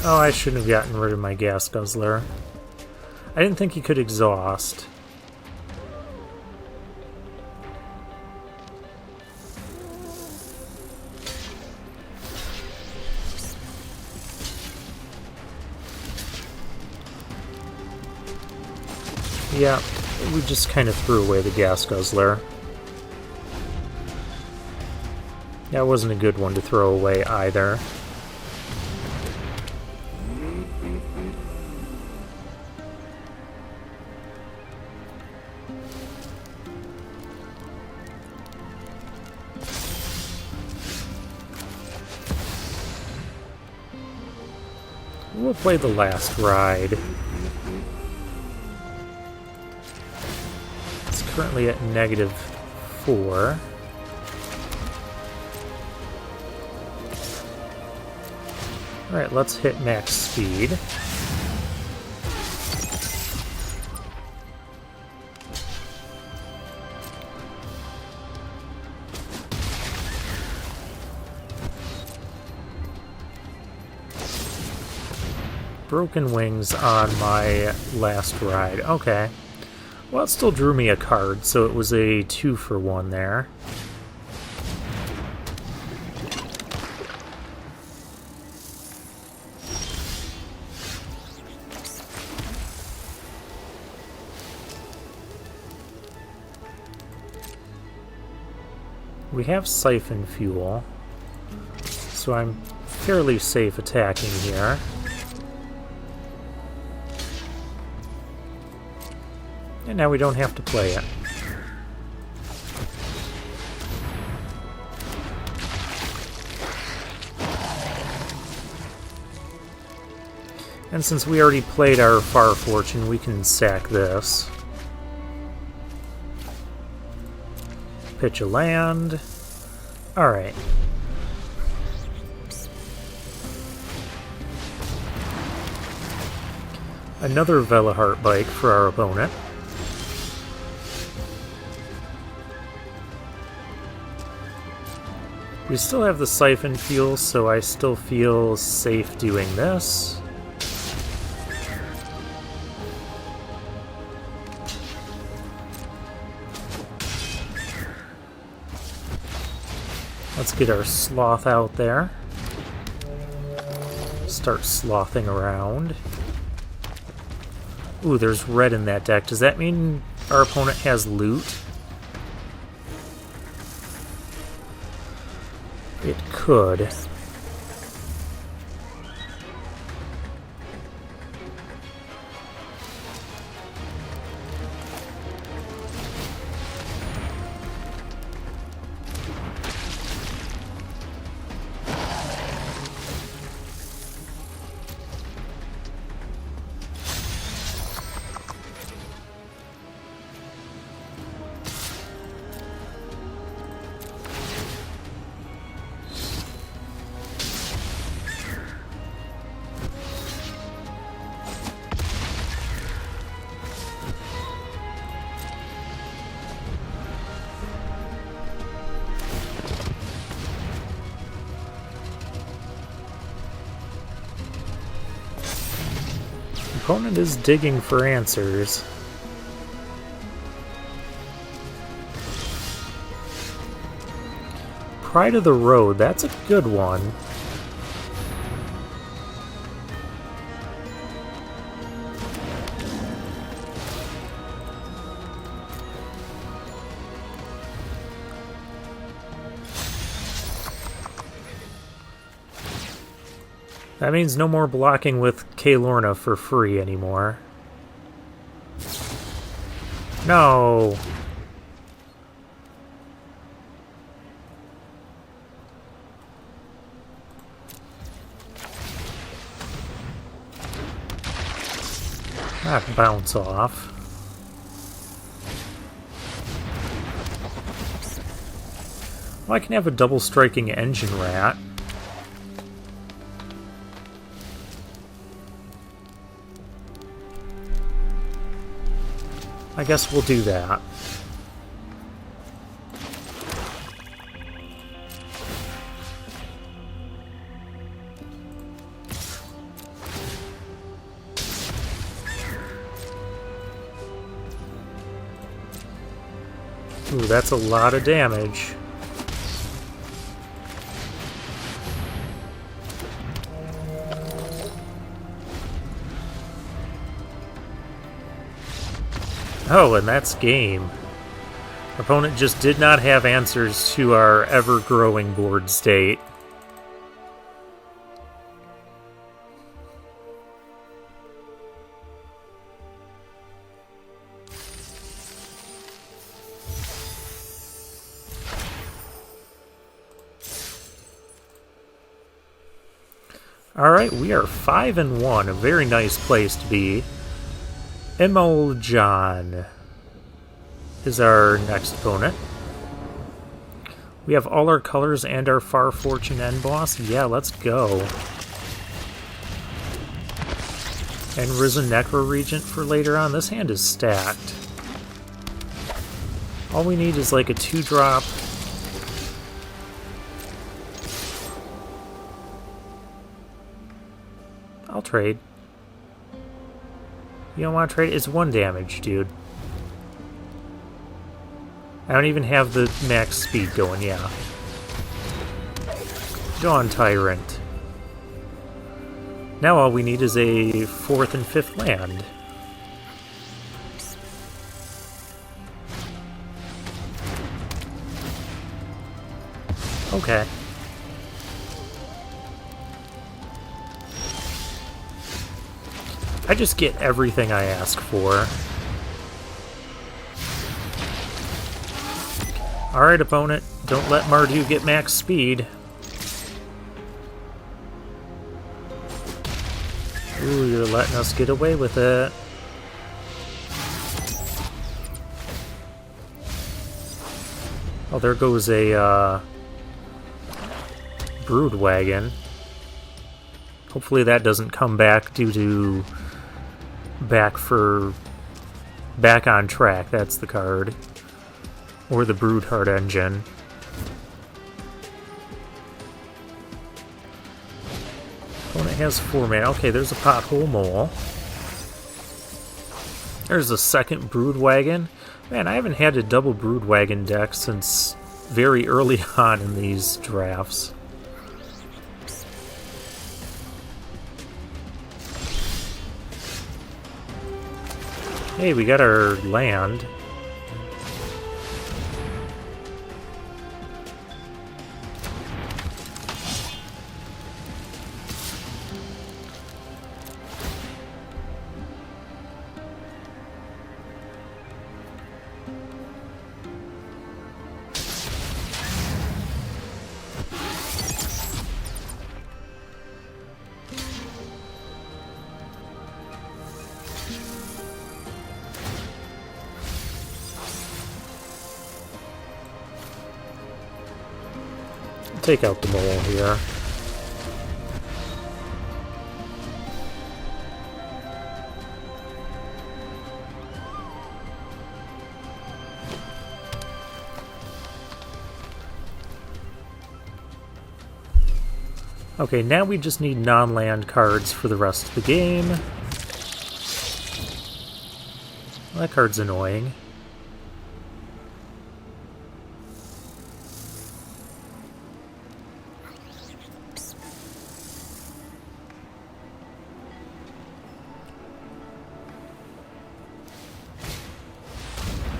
Oh, I shouldn't have gotten rid of my Gas Guzzler. I didn't think he could exhaust. Yeah, we just kind of threw away the Gas Guzzler. That wasn't a good one to throw away either. We'll play the last ride. It's currently at -4. Alright, let's hit max speed. Broken wings on my last ride. Okay. Well, it still drew me a card, so it was a 2-for-1 there. We have siphon fuel, so I'm fairly safe attacking here. And now we don't have to play it. And since we already played our Far Fortune, we can sack this. Pitch a land. Alright. Another Velahart bike for our opponent. We still have the siphon fuel, so I still feel safe doing this. Let's get our sloth out there. Start slothing around. Ooh, there's red in that deck. Does that mean our opponent has loot? It could. Opponent is digging for answers. Pride of the Road, that's a good one. That means no more blocking with K-Lorna for free anymore. No! Not bounce off. Well, I can have a double striking engine rat. I guess we'll do that. Ooh, that's a lot of damage. Oh, and that's game. Our opponent just did not have answers to our ever-growing board state. Alright, we are 5-1, a very nice place to be. Emoljan is our next opponent. We have all our colors and our Far Fortune end boss. Yeah, let's go. And Risen Necro Regent for later on. This hand is stacked. All we need is like a 2-drop. I'll trade. You don't want to trade? It's 1 damage, dude. I don't even have the max speed going, yeah. Dawn Tyrant. Now all we need is a 4th and 5th land. Okay. I just get everything I ask for. Alright, opponent. Don't let Mardu get max speed. Ooh, you're letting us get away with it. Oh, there goes a, Brood Wagon. Hopefully that doesn't come back due to... Back on Track, that's the card. Or the Broodheart Engine. Opponent has 4 mana. Okay, there's a Pothole Mole. There's a second Brood Wagon. Man, I haven't had a double Brood Wagon deck since very early on in these drafts. Hey, we got our land. Take out the mole here. Okay, now we just need non-land cards for the rest of the game. Well, that card's annoying.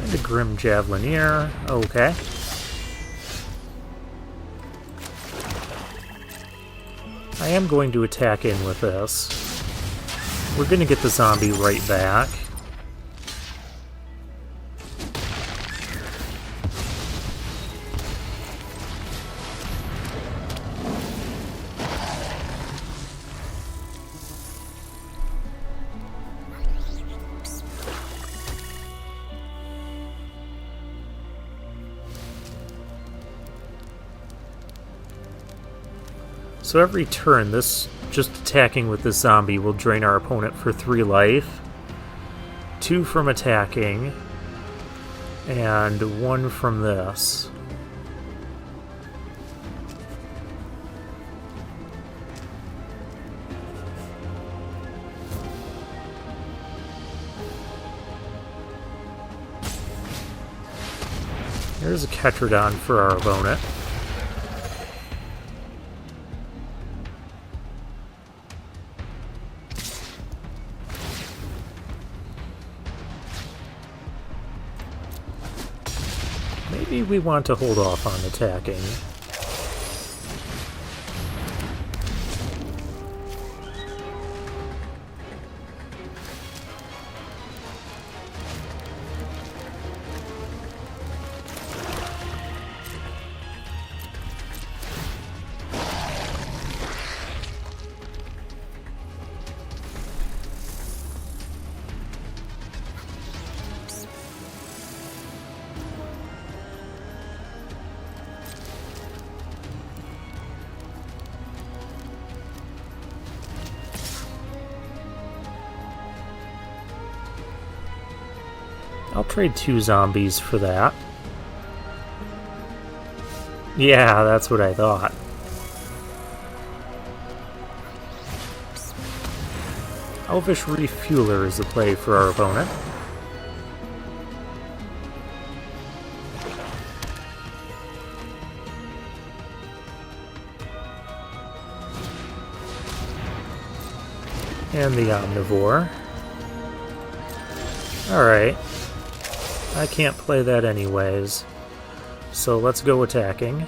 The Grim Javelineer, okay. I am going to attack in with this. We're going to get the zombie right back. So every turn, this just attacking with this zombie will drain our opponent for 3 life, 2 from attacking, and 1 from this. There's a Ketrodon for our opponent. maybe we want to hold off on attacking. I'll trade 2 zombies for that. Yeah, that's what I thought. Elvish Refueler is the play for our opponent. And the Omnivore. Alright. I can't play that anyways. So let's go attacking.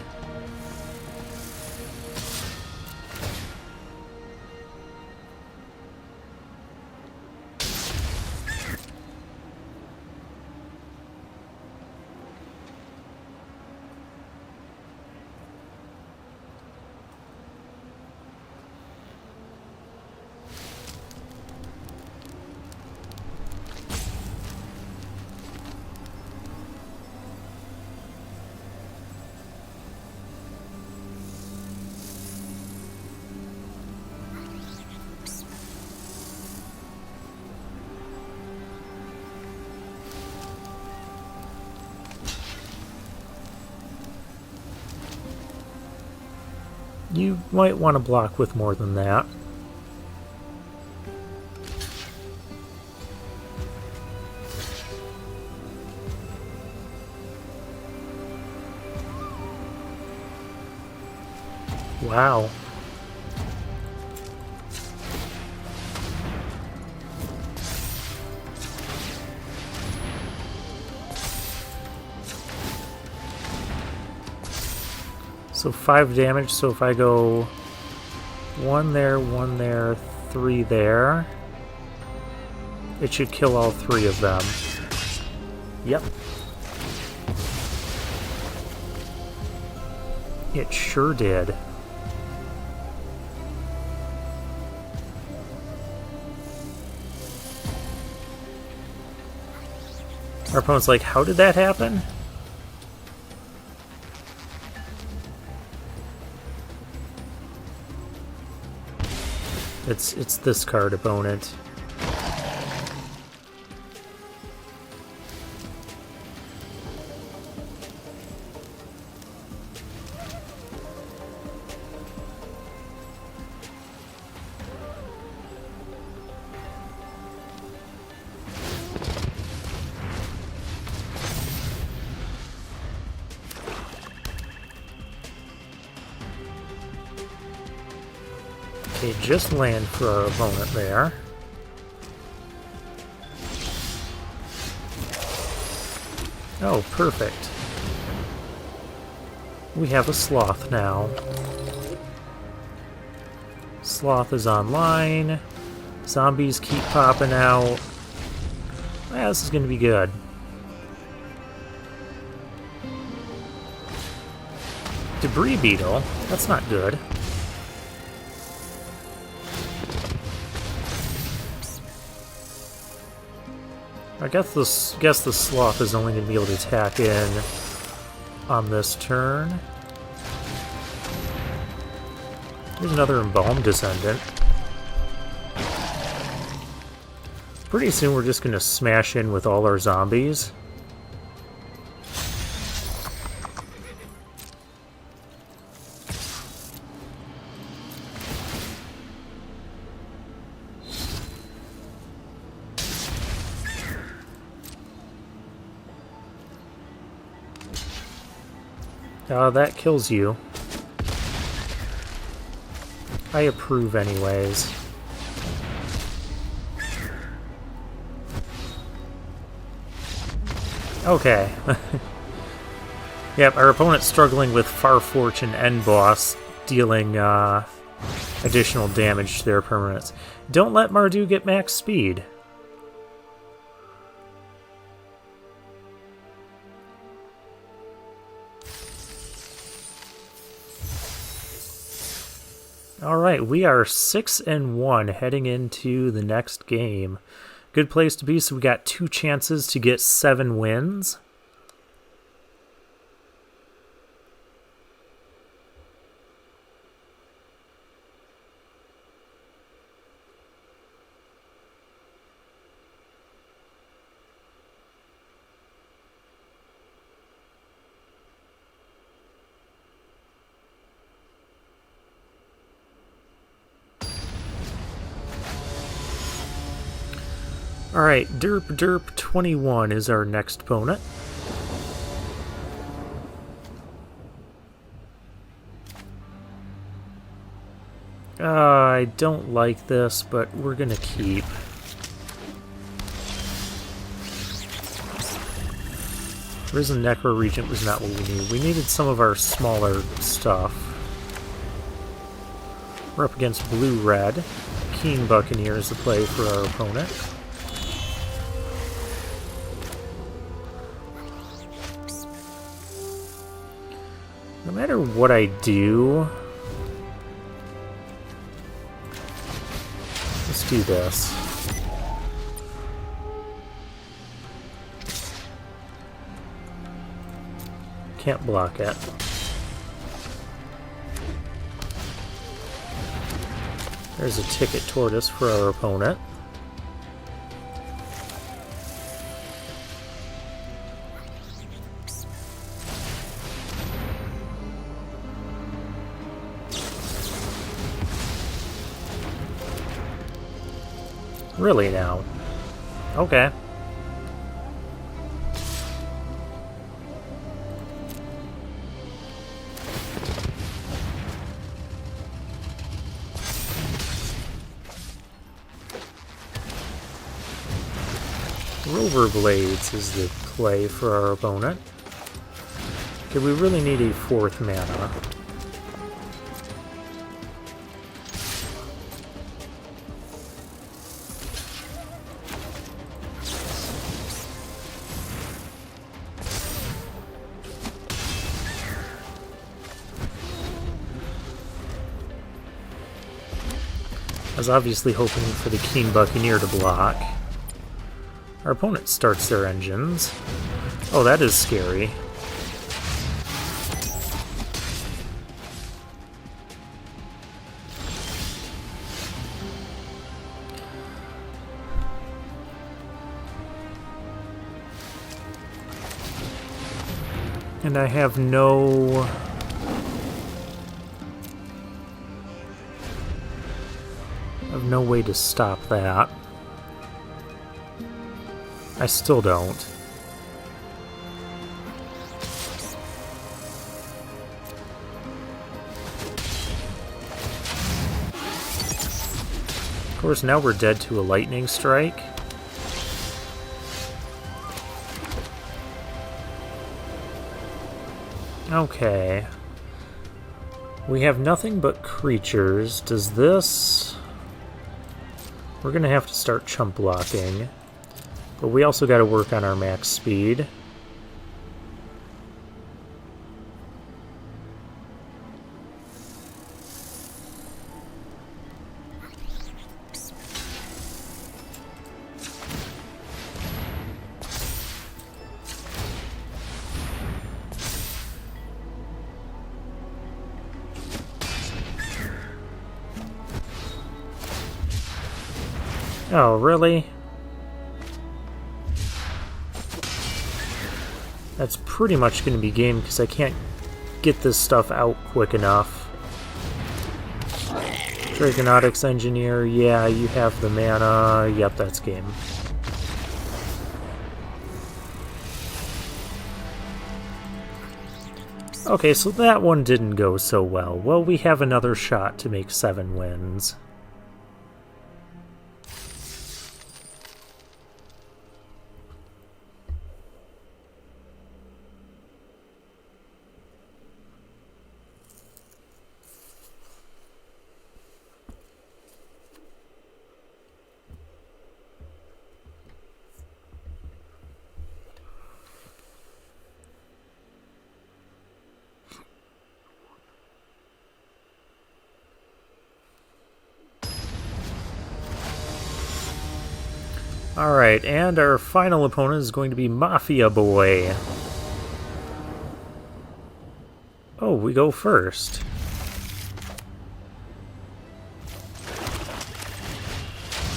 You might want to block with more than that. Wow. So 5 damage, so if I go 1 there, 3 there, it should kill all 3 of them. Yep. It sure did. Our opponent's like, how did that happen? It's this card, opponent. Okay, just land for our opponent there. Oh, perfect. We have a Sloth now. Sloth is online. Zombies keep popping out. Yeah, this is going to be good. Debris Beetle? That's not good. I guess the Sloth is only going to be able to attack in on this turn. Here's another Embalmed Descendant. Pretty soon we're just going to smash in with all our zombies. That kills you. I approve anyways. Okay. Yep, our opponent's struggling with Farforge and End Boss, dealing additional damage to their permanents. Don't let Mardu get max speed. Alright, we are 6-1 heading into the next game. Good place to be, so we got 2 chances to get 7 wins. Alright, Derp Derp 21 is our next opponent. I don't like this, but we're gonna keep. Risen Necro Regent was not what we needed. We needed some of our smaller stuff. We're up against Blue-Red. Keen Buccaneer is the play for our opponent. No matter what I do, let's do this. Can't block it. There's a Ticket Tortoise for our opponent. Really now? Okay. Rover Blades is the play for our opponent. Okay, we really need a 4th mana. I was obviously hoping for the Keen Buccaneer to block. Our opponent starts their engines. Oh, that is scary. And I have no way to stop that. I still don't. Of course, now we're dead to a lightning strike. Okay. We have nothing but creatures. Does this... We're gonna have to start chump blocking. But we also gotta work on our max speed. Oh, really? That's pretty much going to be game because I can't get this stuff out quick enough. Dragonautics Engineer, yeah, you have the mana. Yep, that's game. Okay, so that one didn't go so well. Well, we have another shot to make 7 wins. Alright, and our final opponent is going to be Mafia Boy. Oh, we go first.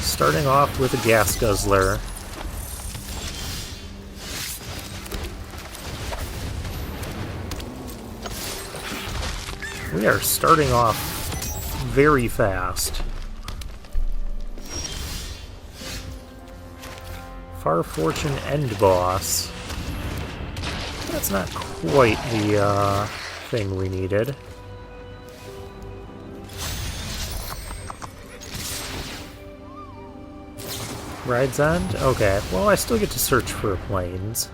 Starting off with a Gas Guzzler. We are starting off very fast. Far Fortune End Boss. That's not quite the thing we needed. Ride's End? Okay, well I still get to search for planes.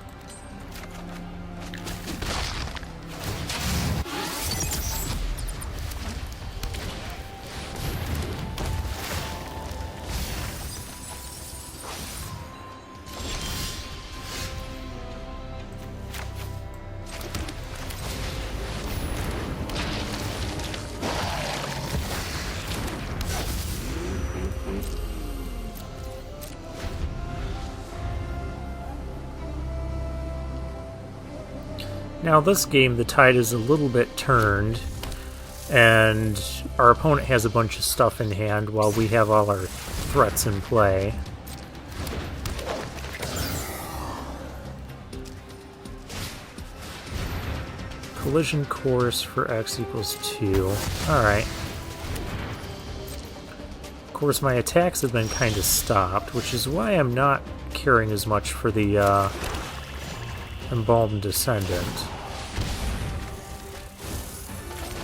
Now this game, the tide is a little bit turned, and our opponent has a bunch of stuff in hand while we have all our threats in play. Collision course for x equals 2. Alright. Of course, my attacks have been kind of stopped, which is why I'm not caring as much for the Embalmed Descendant.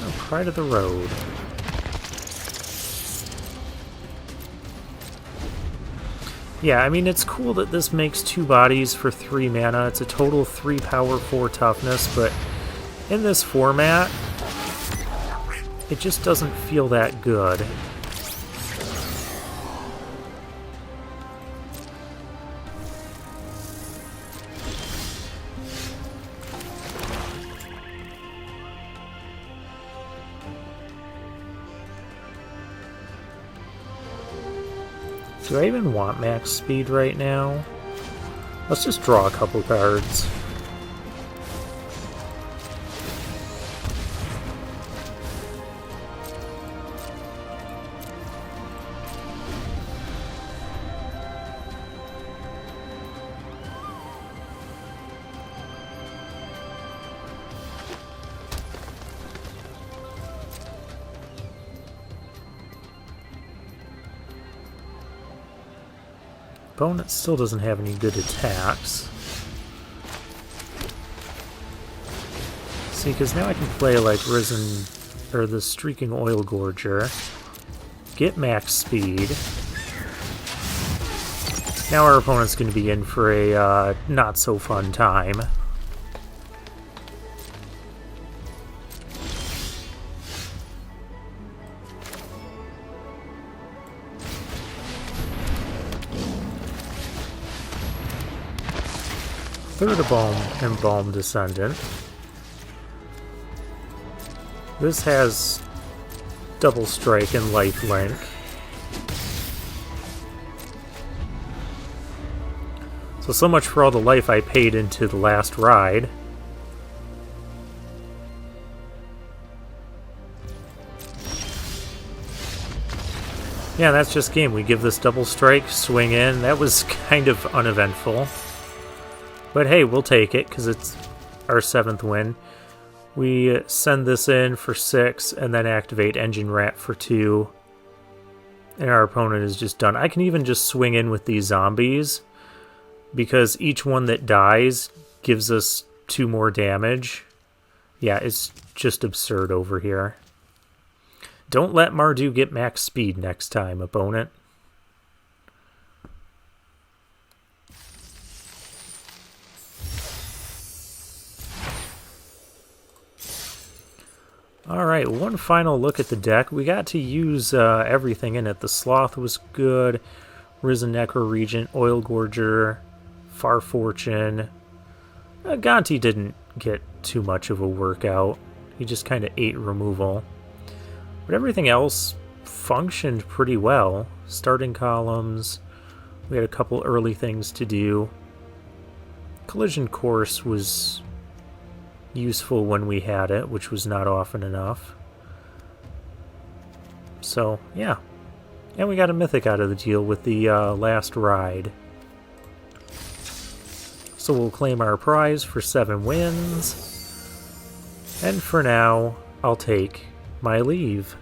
Oh, Pride of the Road. Yeah, I mean, it's cool that this makes 2 bodies for 3 mana. It's a total 3 power, 4 toughness, but in this format, it just doesn't feel that good. Do I even want max speed right now? Let's just draw a couple cards. Opponent still doesn't have any good attacks. See, because now I can play like Risen, or the Streaking Oil Gorger, get max speed. Now our opponent's going to be in for a not so fun time. Third Embalmed Descendant. This has double strike and lifelink. So much for all the life I paid into the last ride. Yeah, that's just game. We give this double strike, swing in. That was kind of uneventful. But hey, we'll take it, because it's our 7th win. We send this in for 6, and then activate Engine Rat for 2. And our opponent is just done. I can even just swing in with these zombies, because each one that dies gives us 2 more damage. Yeah, it's just absurd over here. Don't let Mardu get max speed next time, opponent. Alright, one final look at the deck. We got to use everything in it. The Sloth was good, Risen Necro Regent, Oil Gorger, Far Fortune. Gonti didn't get too much of a workout. He just kind of ate removal. But everything else functioned pretty well. Starting columns, We had a couple early things to do. Collision Course was useful when we had it, which was not often enough. So, yeah. And we got a mythic out of the deal with the last ride. So we'll claim our prize for 7 wins. And for now, I'll take my leave.